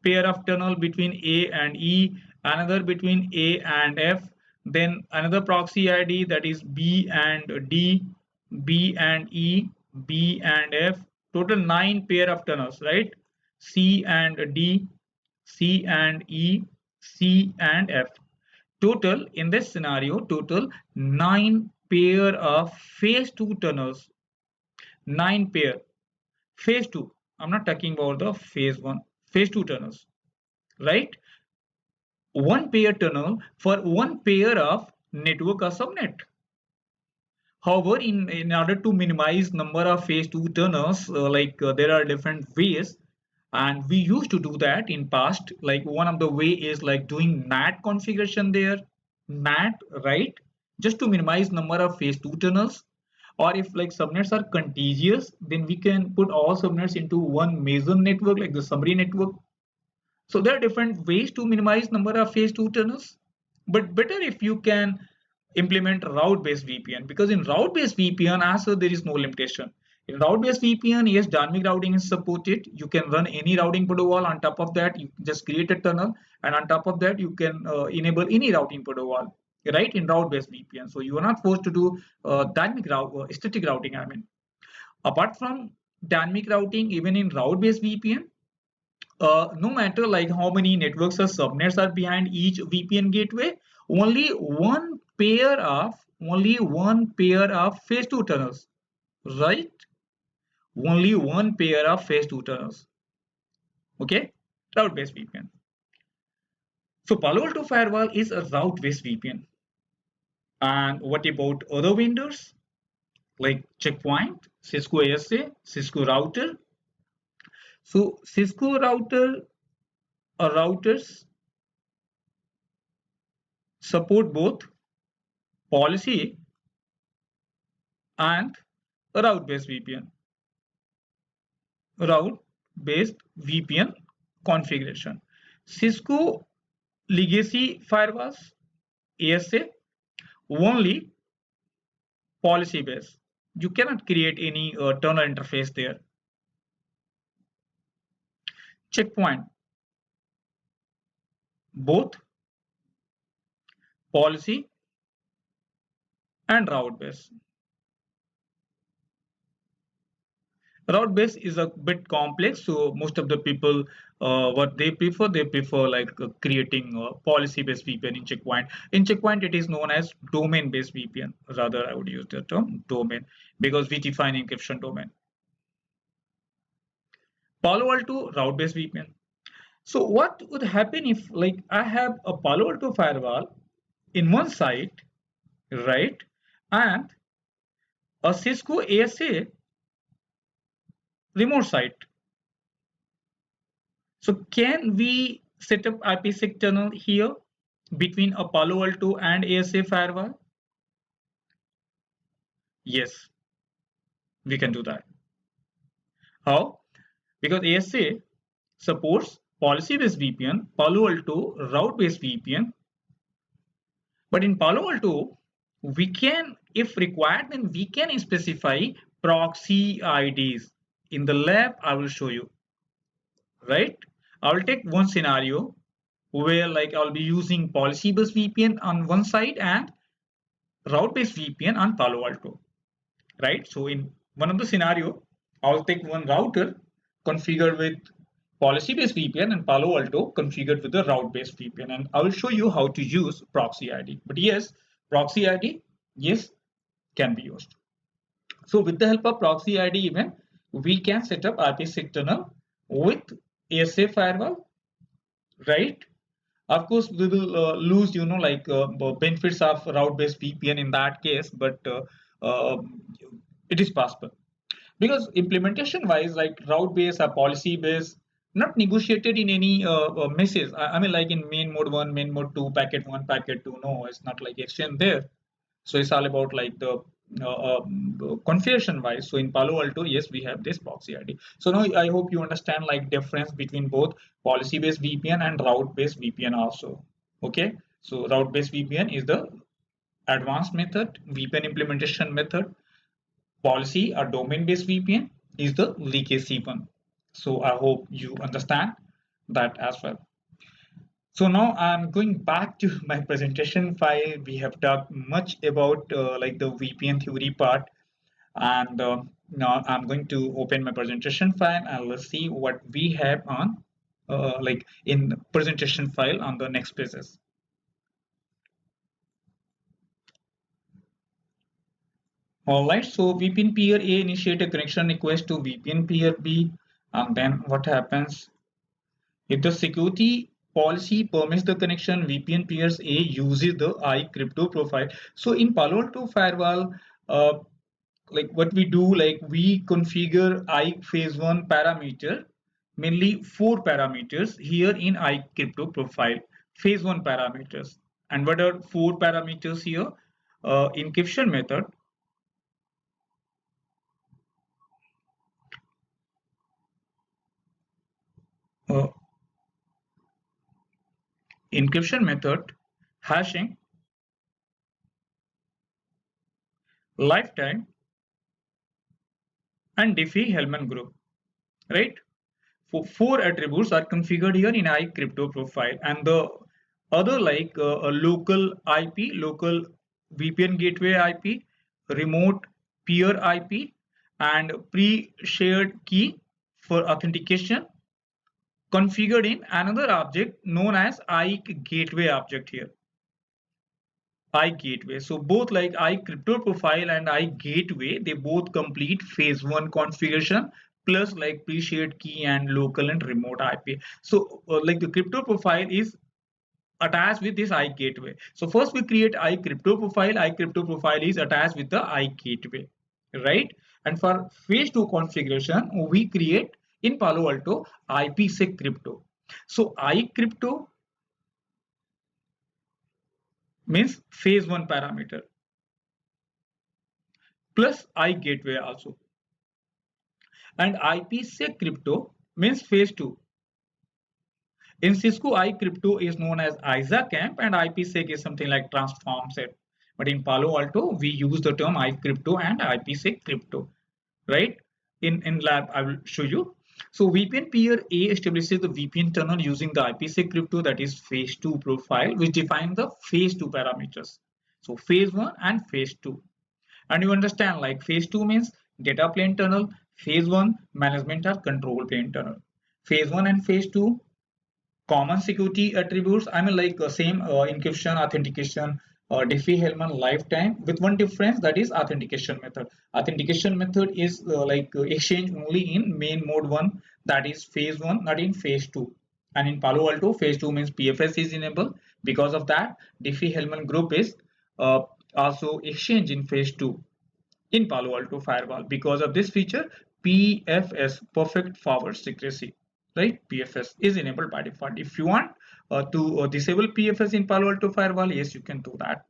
pair of tunnel between A and E, another between A and F, then another proxy ID that is B and D, B and E, B and F, total 9 pair of tunnels, right? C and D, C and E, C and F. Total in this scenario, total 9 pair of phase 2 tunnels, 9 pair. Phase 2, I'm not talking about the phase 1, phase 2 tunnels, right? One pair tunnel for one pair of network or subnet. However, in order to minimize number of phase 2 tunnels, there are different ways, and we used to do that in past. Like one of the way is like doing NAT configuration there, NAT, right? Just to minimize number of phase 2 tunnels. Or if like subnets are contiguous, then we can put all subnets into one major network like the summary network. So there are different ways to minimize number of phase 2 tunnels, but better if you can implement route-based VPN, because in route-based VPN also there is no limitation. In route-based VPN, yes, dynamic routing is supported. You can run any routing protocol. On top of that, you just create a tunnel, and on top of that, you can enable any routing protocol, right? In route-based VPN, so you are not forced to do dynamic route, static routing. I mean, apart from dynamic routing, even in route-based VPN, no matter like how many networks or subnets are behind each VPN gateway, only one pair of phase 2 tunnels, right? Only one pair of phase 2 tunnels. Okay, route-based VPN. So Palo Alto Firewall is a route-based VPN. And what about other vendors like Checkpoint, Cisco ASA, Cisco Router? So Cisco Router routers support both policy and route-based VPN. Route-based VPN configuration. Cisco legacy firewalls, ASA, only policy-based. You cannot create any tunnel interface there. Checkpoint, both policy and route-based. Route based is a bit complex, so most of the people what they prefer like creating policy based VPN in Checkpoint. In Checkpoint, it is known as domain based VPN. Rather, I would use the term domain because we define encryption domain. Palo Alto route based VPN. So what would happen if like I have a Palo Alto firewall in one site, right, and a Cisco ASA remote site? So can we set up IPsec tunnel here between a Palo Alto and ASA firewall? Yes, we can do that. How? Because ASA supports policy-based VPN, Palo Alto route-based VPN. But in Palo Alto, we can, if required, then we can specify proxy IDs. In the lab, I will show you, right? I will take one scenario where like I'll be using policy-based VPN on one side and route-based VPN on Palo Alto, right? So in one of the scenario, I'll take one router configured with policy-based VPN and Palo Alto configured with the route-based VPN, and I will show you how to use proxy ID. But yes, proxy ID, yes, can be used. So with the help of proxy ID even, we can set up IPsec tunnel with ASA firewall, right? Of course, we will lose, benefits of route-based VPN in that case, but uh, it is possible because implementation-wise, like route-based or policy-based, not negotiated in any message. I mean, like in main mode one, main mode two, packet one, packet two. No, it's not like exchange there. So it's all about like the configuration wise. So in Palo Alto, yes, we have this proxy ID. So now I hope you understand like difference between both policy based VPN and route based VPN also. Okay, so route based VPN is the advanced method, VPN implementation method. Policy or domain based VPN is the legacy one. So I hope you understand that as well. So now I'm going back to my presentation file. We have talked much about like the VPN theory part, and now I'm going to open my presentation file and let's see what we have on like in presentation file on the next pages. All right, so VPN peer A initiate a connection request to VPN peer B, and then what happens? If the security policy permits the connection, VPN peers A uses the iCrypto profile. So in Palo Alto firewall, uh, like what we do, like we configure I phase one parameter, mainly four parameters here in iCrypto profile, phase one parameters. And what are four parameters here? Encryption method, uh, hashing, lifetime, and Diffie-Hellman group, right? Four attributes are configured here in iCrypto profile, and the other like a local IP, local VPN gateway IP, remote peer IP, and pre-shared key for authentication configured in another object known as iGateway object here. iGateway. So both like iCrypto profile and iGateway, they both complete phase one configuration plus like pre-shared key and local and remote IP. So like the crypto profile is attached with this iGateway. So first we create iCrypto profile. iCrypto profile is attached with the iGateway, right? And for phase two configuration, we create in Palo Alto IPsec crypto. So iCrypto means phase one parameter plus iGateway also. And IPsec crypto means phase two. In Cisco, iCrypto is known as ISACamp and IPsec is something like transform set. But in Palo Alto, we use the term iCrypto and IPsec crypto, right? In lab, I will show you. So VPN peer A establishes the VPN tunnel using the IPsec crypto, that is phase two profile, which defines the phase two parameters. So phase one and phase two. And you understand like phase two means data plane tunnel, phase one management or control plane tunnel. Phase one and phase two common security attributes. I mean like same encryption, authentication, Diffie-Hellman lifetime with one difference, that is authentication method. Authentication method is exchange only in main mode one, that is phase one, not in phase two. And in Palo Alto, phase two means PFS is enabled. Because of that, Diffie-Hellman group is uh, also exchange in phase two in Palo Alto firewall. Because of this feature, PFS, perfect forward secrecy, right? PFS is enabled by default. If you want to disable PFS in Palo Alto firewall, yes, you can do that.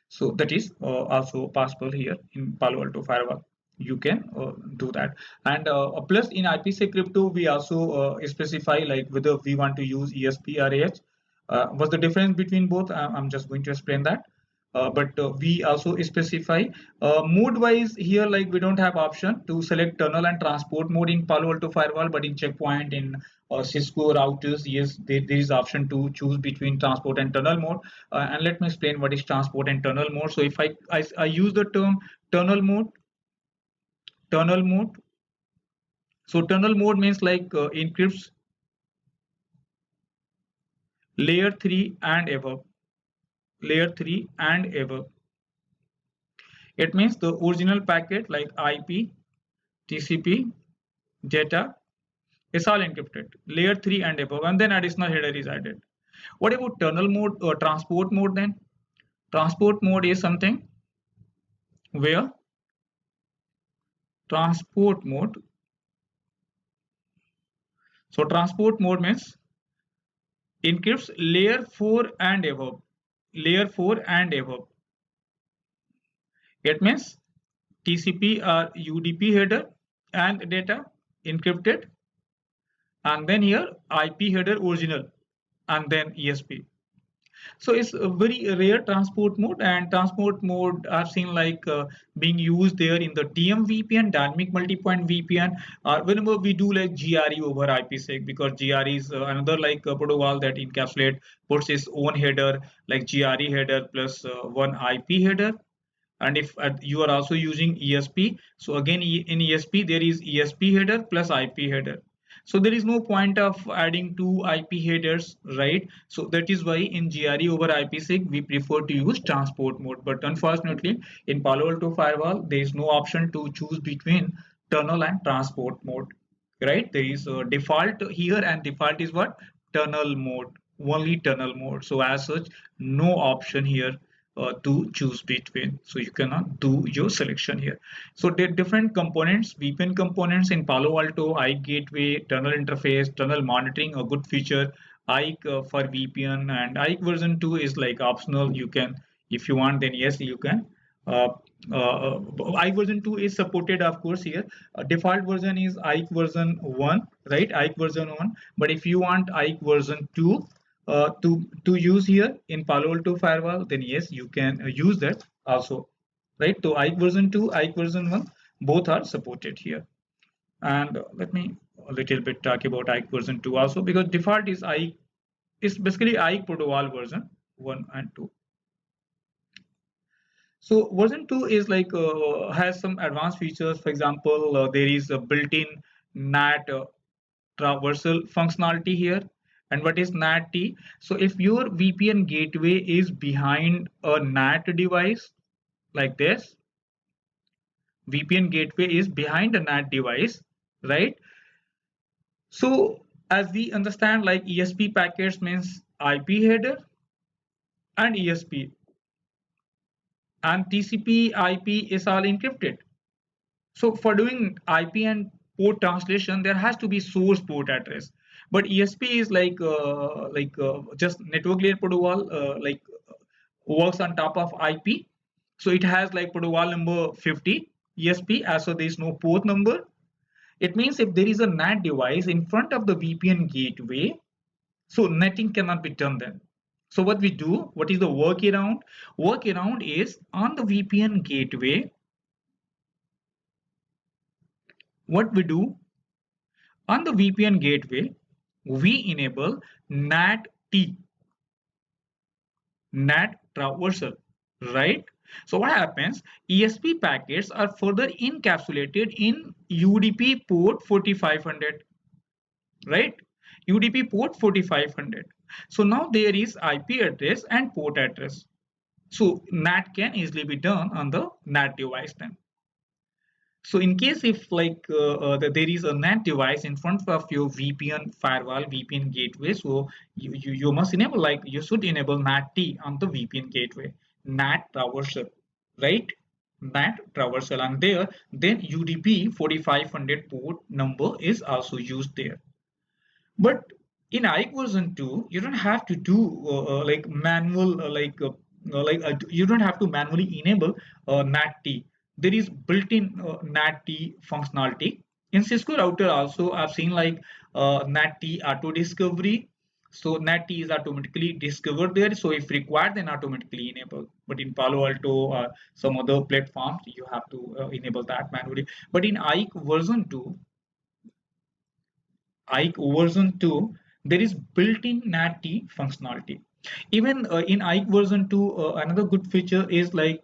So that is also possible here in Palo Alto firewall. You can do that. And plus in IPsec crypto, we also specify like whether we want to use ESP or AH. What's the difference between both? I'm just going to explain that. But we also specify mode wise here, like we don't have option to select tunnel and transport mode in Palo Alto firewall, but in checkpoint in Cisco routers, yes, there is option to choose between transport and tunnel mode. And let me explain what is transport and tunnel mode. So if I use the term tunnel mode, tunnel mode. So tunnel mode means like encrypts layer 3 and above, layer 3 and above. It means the original packet like IP, TCP, data, it's all encrypted, layer 3 and above, and then additional header is added. What about tunnel mode or transport mode then? Transport mode is something where transport mode. So transport mode means encrypts layer 4 and above, layer 4 and above. It means TCP or UDP header and data encrypted, and then here IP header original, and then ESP. So it's a very rare transport mode, and transport mode I've seen like being used there in the DMVPN, dynamic multi-point VPN, whenever we do like GRE over IPsec, because GRE is another like protocol that encapsulate puts its own header like GRE header plus one IP header. And if you are also using ESP, so again in ESP there is ESP header plus IP header. So there is no point of adding two IP headers, right? So that is why in GRE over IPsec we prefer to use transport mode. But unfortunately, in Palo Alto firewall, there is no option to choose between tunnel and transport mode, right? There is a default here, and default is what? Tunnel mode, only tunnel mode. So as such, no option here to choose between. So you cannot do your selection here. So there are different components, VPN components in Palo Alto, IKE Gateway, tunnel interface, tunnel monitoring, a good feature, IKE for VPN, and IKE version 2 is like optional. You can, if you want, then yes, you can. Uh, IKE version 2 is supported, of course, here. Default version is IKE version 1, right? IKE version 1. But if you want IKE version 2, to use here in Palo Alto firewall, then yes, you can use that also, right? So IKE version 2, IKE version 1, both are supported here. And let me a little bit talk about IKE version 2 also, because default is IKE, is basically IKE protocol version 1 and 2. So version 2 is like has some advanced features. For example, there is a built-in NAT traversal functionality here. And what is NAT-T? So if your VPN gateway is behind a NAT device like this, VPN gateway is behind a NAT device, right? So as we understand, like ESP packets means IP header and ESP, and TCP IP is all encrypted. So for doing IP and port translation, there has to be source port address. But ESP is like just network layer protocol, works on top of IP. So it has like protocol number 50 ESP, as so there is no port number. It means if there is a NAT device in front of the VPN gateway, so netting cannot be done then. So what we do, what is the workaround? Workaround is on the VPN gateway, what we do on the VPN gateway, we enable NAT-T, NAT traversal, right? So what happens? ESP packets are further encapsulated in UDP port 4500, right? UDP port 4500. So now there is IP address and port address. So NAT can easily be done on the NAT device then. So in case if like there is a NAT device in front of your VPN firewall, VPN gateway, so you must enable, like you should enable NAT-T on the VPN gateway, NAT traversal, right? NAT traversal, and there then UDP 4500 port number is also used there. But in IKE version 2, you don't have to do like manual you don't have to manually enable NAT-T. There is built-in NAT-T functionality. In Cisco router also, I've seen like NAT-T auto discovery. So NAT-T is automatically discovered there. So if required, then automatically enable. But in Palo Alto or some other platforms, you have to enable that manually. But in IKE version 2, IKE version 2, there is built-in NAT-T functionality. Even in IKE version 2, another good feature is like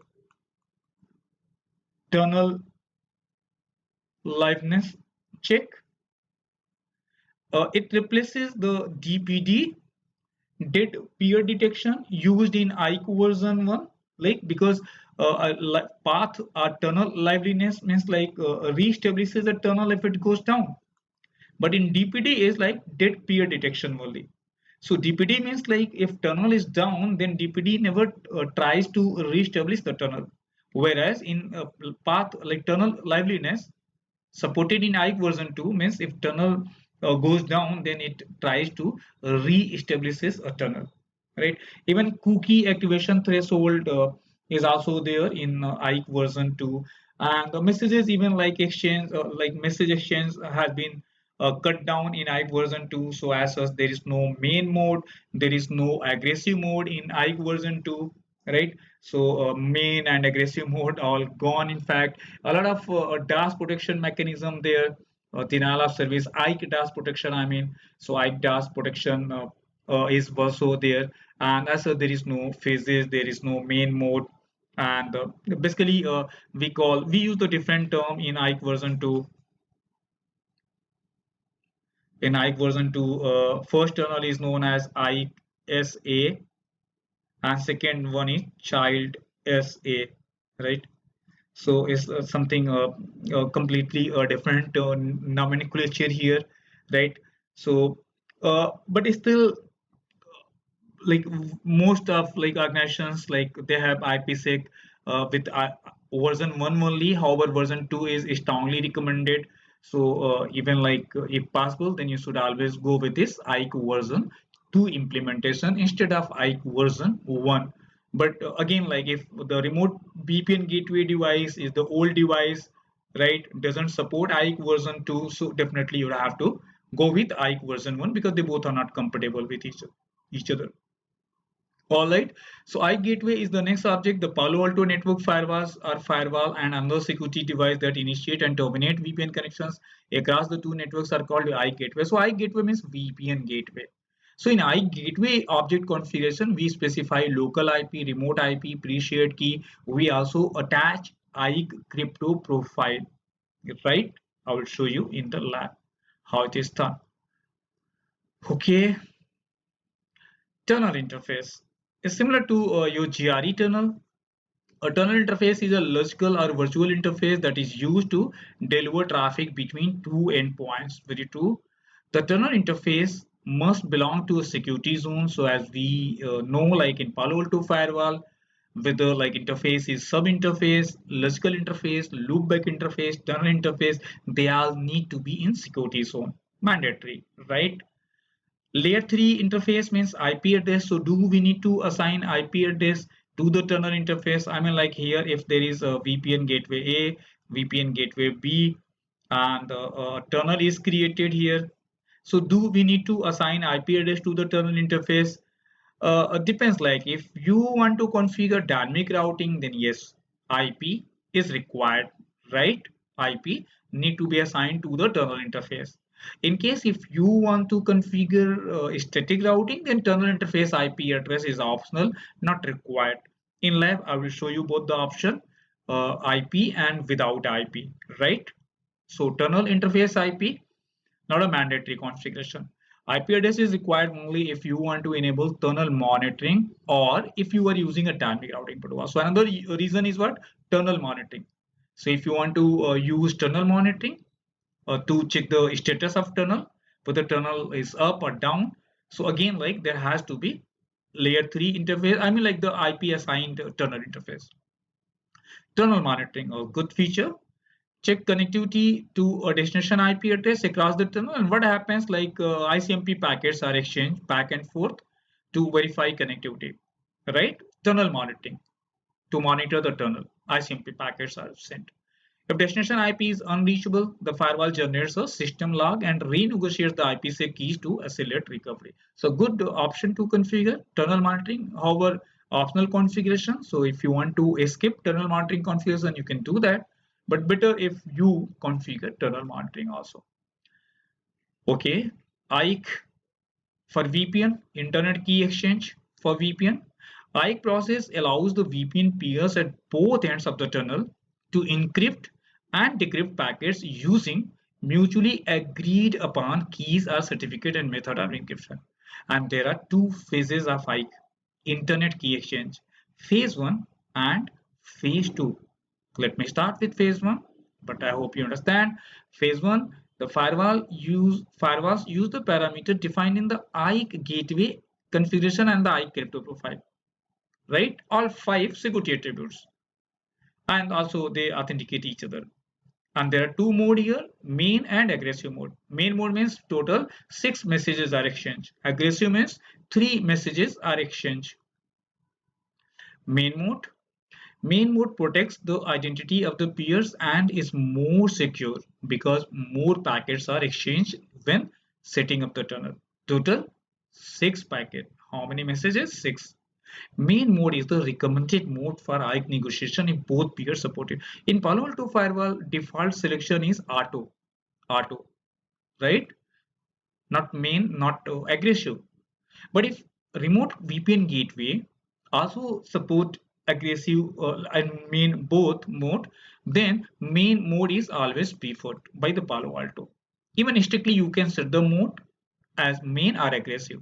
tunnel liveness check. It replaces the DPD, dead peer detection, used in IKE version 1, like because path or tunnel liveliness means like re-establishes the tunnel if it goes down. But in DPD is like dead peer detection only. So DPD means like if tunnel is down, then DPD never tries to re-establish the tunnel. Whereas in path like tunnel liveliness supported in IKE version 2 means if tunnel goes down, then it tries to re-establishes a tunnel, right? Even cookie activation threshold is also there in IKE version 2, and the messages even like exchange, like message exchange has been cut down in IKE version 2. So as such, there is no main mode, there is no aggressive mode in IKE version 2, right? So main and aggressive mode all gone. In fact, a lot of DAS protection mechanism there, denial of service, IKE DAS protection. I mean, so IKE DAS protection is also there, and as there is no phases, there is no main mode, and basically we use the different term in IKE version 2. In IKE version 2, first tunnel is known as IKE SA and second one is child SA, right? So it's something completely different nomenclature here, right? So, but it's still like most of like organizations like they have IPsec with version 1 only. However, version 2 is strongly recommended. So even like if possible, then you should always go with this IKE version 2 implementation instead of IKE version 1. But again, like if the remote VPN gateway device is the old device, right, doesn't support IKE version 2, so definitely you have to go with IKE version 1 because they both are not compatible with each other. All right. So iGateway is the next object. The Palo Alto network firewalls are firewall and another security device that initiate and terminate VPN connections across the two networks are called iGateway. So iGateway means VPN gateway. So in iGateway object configuration, we specify local IP, remote IP, pre-shared key. We also attach iCrypto profile, right? I will show you in the lab how it is done. Okay. Tunnel interface is similar to your GRE tunnel. A tunnel interface is a logical or virtual interface that is used to deliver traffic between two endpoints. Very true. The tunnel interface must belong to a security zone. So as we know, like in Palo Alto firewall, whether like interface is sub interface, logical interface, loopback interface, tunnel interface, they all need to be in security zone. Mandatory, right? Layer 3 interface means IP address. So do we need to assign IP address to the tunnel interface? I mean, like here, if there is a VPN gateway A, VPN gateway B, and a tunnel is created here. So do we need to assign IP address to the tunnel interface? Depends. Like if you want to configure dynamic routing, then yes, IP is required, right? IP need to be assigned to the tunnel interface. In case if you want to configure static routing, then tunnel interface IP address is optional, not required. In lab, I will show you both the option, IP and without IP, right? So tunnel interface IP, not a mandatory configuration. IP address is required only if you want to enable tunnel monitoring or if you are using a dynamic routing protocol. So another reason is what? Tunnel monitoring. So if you want to use tunnel monitoring to check the status of tunnel, whether tunnel is up or down. So again, like there has to be layer 3 interface. I mean like the IP assigned tunnel interface. Tunnel monitoring, a good feature. Check connectivity to a destination IP address across the tunnel. And what happens like ICMP packets are exchanged back and forth to verify connectivity, right? Tunnel monitoring to monitor the tunnel. ICMP packets are sent. If destination IP is unreachable, the firewall generates a system log and renegotiates the IPsec keys to accelerate recovery. So good option to configure tunnel monitoring. However, optional configuration. So if you want to skip tunnel monitoring configuration, you can do that. But better if you configure tunnel monitoring also. Okay, IKE for VPN, Internet Key Exchange for VPN. IKE process allows the VPN peers at both ends of the tunnel to encrypt and decrypt packets using mutually agreed upon keys or certificate and method of encryption. And there are two phases of IKE, Internet Key Exchange, phase 1 and phase 2. Let me start with phase 1, but I hope you understand. Phase 1, the firewalls use the parameter defined in the IKE gateway configuration and the IKE crypto profile, right? All 5 security attributes, and also they authenticate each other. And there are two modes here, main and aggressive mode. Main mode means total 6 messages are exchanged. Aggressive means 3 messages are exchanged. Main mode. Main mode protects the identity of the peers and is more secure because more packets are exchanged when setting up the tunnel. Total 6 packets. How many messages? 6. Main mode is the recommended mode for IKE negotiation if both peers support it. In Palo Alto Firewall, default selection is auto. Auto, right? Not main, not aggressive. But if remote VPN gateway also support aggressive and main both mode, then main mode is always preferred by the Palo Alto. Even strictly you can set the mode as main or aggressive.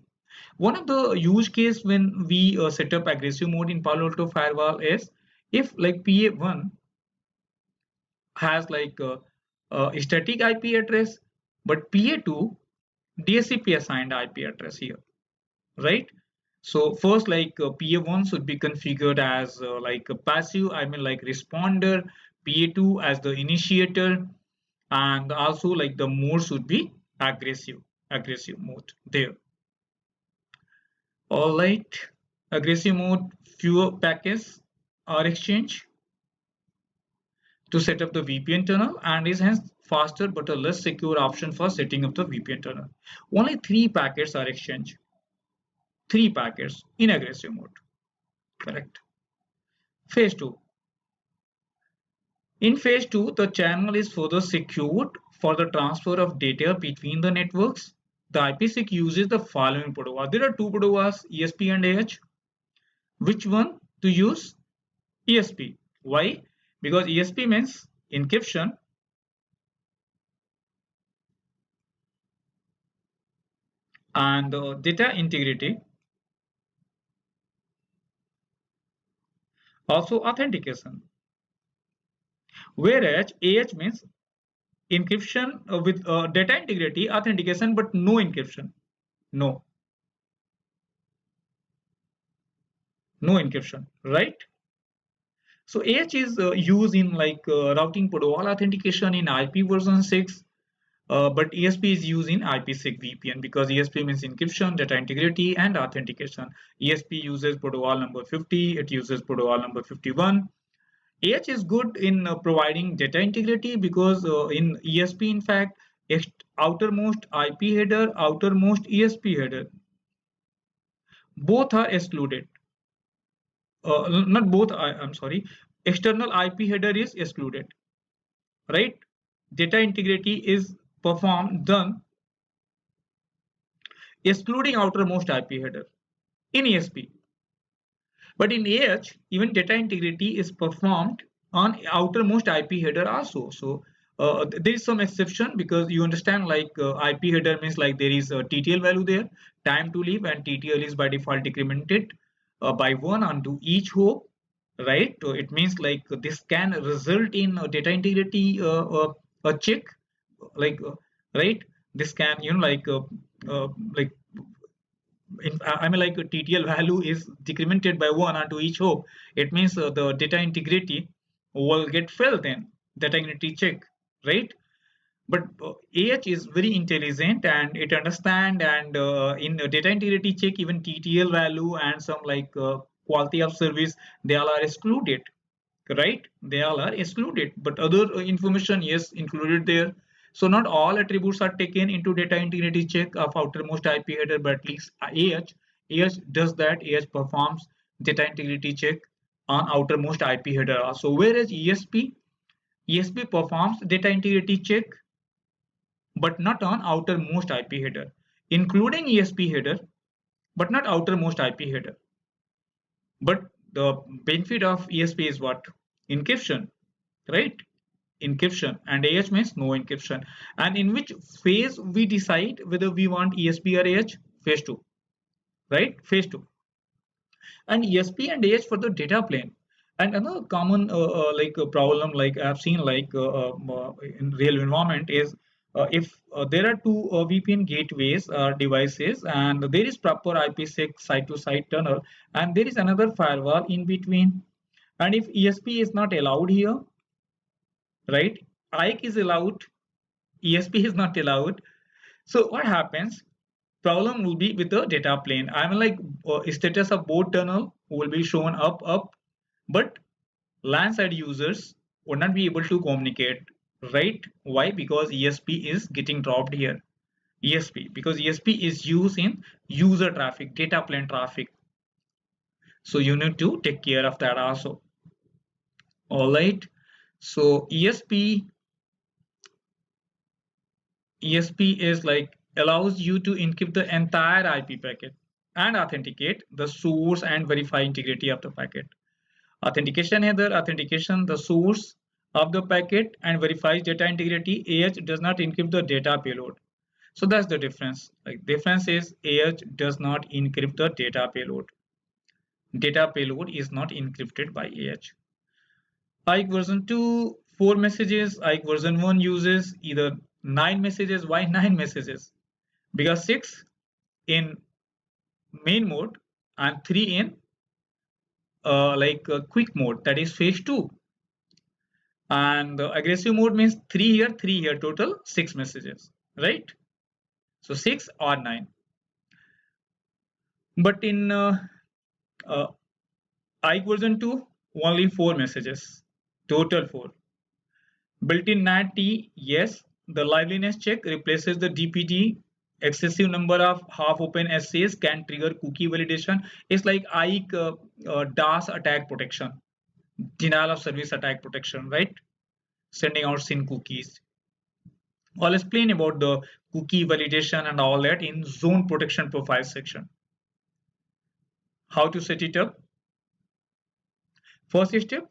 One of the use case when we set up aggressive mode in Palo Alto firewall is if like PA1 has like a static IP address, but PA2 DHCP assigned IP address here, right? So first, like PA1 should be configured as like a passive, I mean like responder, PA2 as the initiator, and also like the mode should be aggressive mode there. All right, aggressive mode, fewer packets are exchanged to set up the VPN tunnel and is hence faster but a less secure option for setting up the VPN tunnel. Only 3 packets are exchanged. 3 packets in aggressive mode. Correct. Phase 2. In phase 2, the channel is further secured for the transfer of data between the networks. The IPsec uses the following protocol. There are two protocols, ESP and AH. Which one to use? ESP. Why? Because ESP means encryption and data integrity, also authentication. Whereas AH means encryption with data integrity, authentication, but no encryption. No, no encryption, right? So AH is used in like routing protocol authentication in IP version 6, but ESP is used in IPsec VPN because ESP means encryption, data integrity, and authentication. ESP uses protocol number 50, it uses protocol number 51. AH is good in providing data integrity because in ESP, in fact, outermost IP header, outermost ESP header, both are excluded. Not both, I'm sorry, external IP header is excluded, right? Data integrity is performed, done, excluding outermost IP header in ESP. But in AH, even data integrity is performed on outermost IP header also. So there is some exception because you understand like IP header means like there is a TTL value there, time to leave, and TTL is by default decremented by 1 onto each hop, right? So it means like this can result in data integrity a check, like right? This can like I mean like a TTL value is decremented by 1 onto each hop. It means the data integrity will get failed then, data integrity check, right? But AH is very intelligent and it understand, and in data integrity check even TTL value and some like quality of service, they all are excluded, right? They all are excluded, but other information yes included there. So not all attributes are taken into data integrity check of outermost IP header, but at least AH does that. AH performs data integrity check on outermost IP header also, whereas ESP performs data integrity check but not on outermost IP header, including ESP header, but not outermost IP header. But the benefit of ESP is what? Encryption, right? Encryption, and AH means no encryption. And in which phase we decide whether we want ESP or AH? Phase 2, right? Phase 2. And ESP and AH for the data plane. And another common like problem like I've seen like in real environment is if there are two VPN gateways devices and there is proper IPsec site-to-site tunnel and there is another firewall in between, and if ESP is not allowed here, right? IKE is allowed, ESP is not allowed. So what happens? Problem will be with the data plane. I mean, like status of both tunnel will be shown up, but LAN side users would not be able to communicate, right? Why? Because ESP is getting dropped here. ESP, because ESP is used in user traffic, data plane traffic. So you need to take care of that also. All right. So ESP is like allows you to encrypt the entire IP packet and authenticate the source and verify integrity of the packet. Authentication header, authentication, the source, of the packet and verifies data integrity. AH does not encrypt the data payload. So that's the difference. Like difference is AH does not encrypt the data payload. Data payload is not encrypted by AH. IKE version 2, 4 messages. IKE version 1 uses either 9 messages. Why 9 messages? Because 6 in main mode and 3 in quick mode, that is phase 2. And aggressive mode means 3 here, total 6 messages, right? So 6 or 9. But in uh, IKE version 2, only 4 messages, total 4. Built-in NAT-T, yes, the liveliness check replaces the DPT. Excessive number of half-open essays can trigger cookie validation. It's like IKE DAS attack protection, denial of service attack protection, right? Sending out SYN cookies. I'll explain about the cookie validation and all that in zone protection profile section. How to set it up? First step,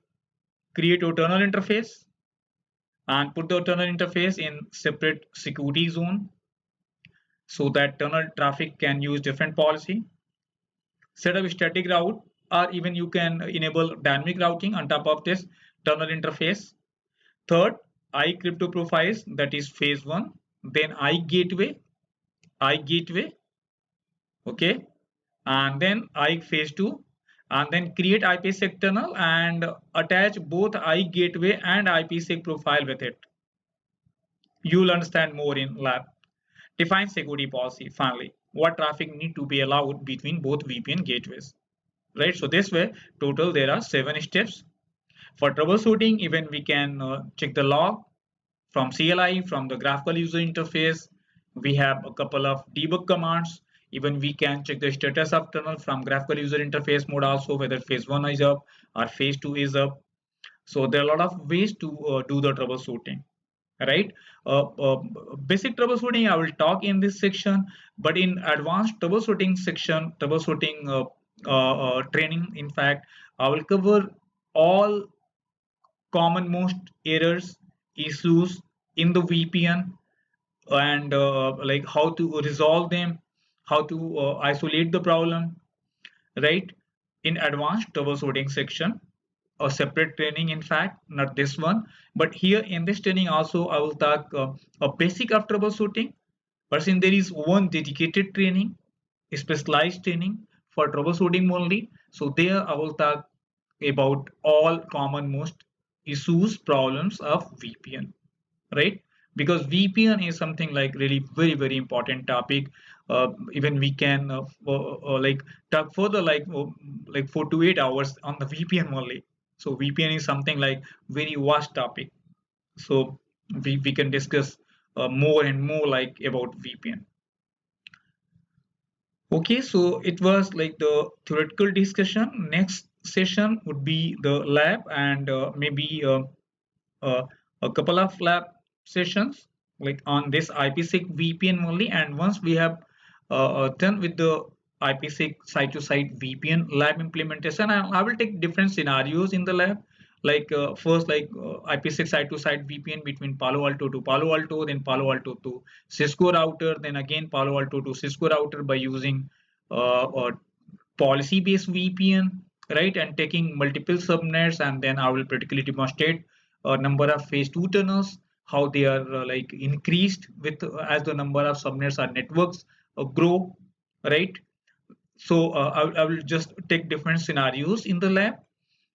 create a tunnel interface and put the tunnel interface in separate security zone so that tunnel traffic can use different policy. Set up static route, or even you can enable dynamic routing on top of this tunnel interface. Third, iCrypto profiles, that is phase 1. Then iGateway, okay, and then phase 2, and then create IPsec tunnel and attach both iGateway and IPsec profile with it. You'll understand more in lab. Define security policy. Finally, what traffic need to be allowed between both VPN gateways, right? So this way, total there are 7 steps. For troubleshooting, even we can check the log from CLI, from the graphical user interface. We have a couple of debug commands. Even we can check the status of tunnel from graphical user interface mode also, whether phase 1 is up or phase 2 is up. So there are a lot of ways to do the troubleshooting, right? Basic troubleshooting I will talk in this section, but in advanced troubleshooting section, troubleshooting training, in fact, I will cover all common most errors, issues in the VPN, and like how to resolve them, how to isolate the problem, right? In advanced troubleshooting section, a separate training, in fact, not this one, but here in this training also I will talk a basic of troubleshooting. But since there is one dedicated training, specialized training for troubleshooting only, so there I will talk about all common most issues, problems of VPN, right? Because VPN is something like really very important topic. Even we can like talk further like 4 to 8 hours on the VPN only. So VPN is something like very vast topic. So we can discuss more and more like about VPN. Okay, so it was like the theoretical discussion. Next session would be the lab, and maybe uh, a couple of lab sessions like on this IPsec VPN only. And once we have done with the IPsec site-to-site VPN lab implementation, I will take different scenarios in the lab. Like first, like IPsec site-to-site VPN between Palo Alto to Palo Alto, then Palo Alto to Cisco router, then again Palo Alto to Cisco router by using a policy-based VPN, right? And taking multiple subnets, and then I will particularly demonstrate a number of phase 2 tunnels, how they are like increased with as the number of subnets or networks grow, right? So I will just take different scenarios in the lab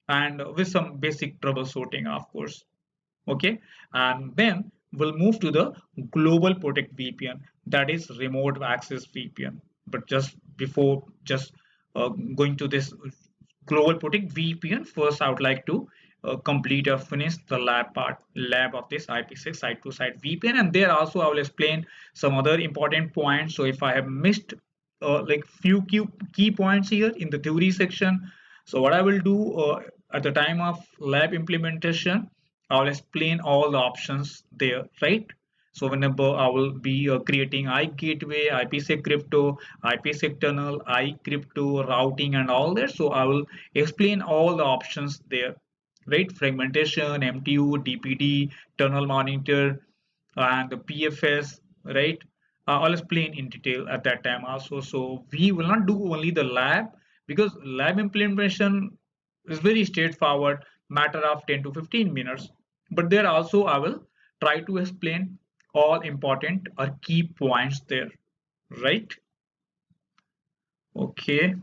and with some basic troubleshooting, of course. Okay, and then we'll move to the global protect VPN, that is remote access VPN. But just before just going to this global protect VPN, first I would like to complete or finish the lab of this IPsec site-to-site VPN, and there also I will explain some other important points. So if I have missed like few key points here in the theory section, so what I will do at the time of lab implementation, I'll explain all the options there, right? So whenever I will be creating iGateway, IPsec crypto, IPsec tunnel, iCrypto routing and all that, so I will explain all the options there, right? Fragmentation, MTU, DPD, tunnel monitor, and the PFS, right? I'll explain in detail at that time also. So we will not do only the lab, because lab implementation is very straightforward, matter of 10 to 15 minutes. But there also I will try to explain all important or key points there, right? Okay.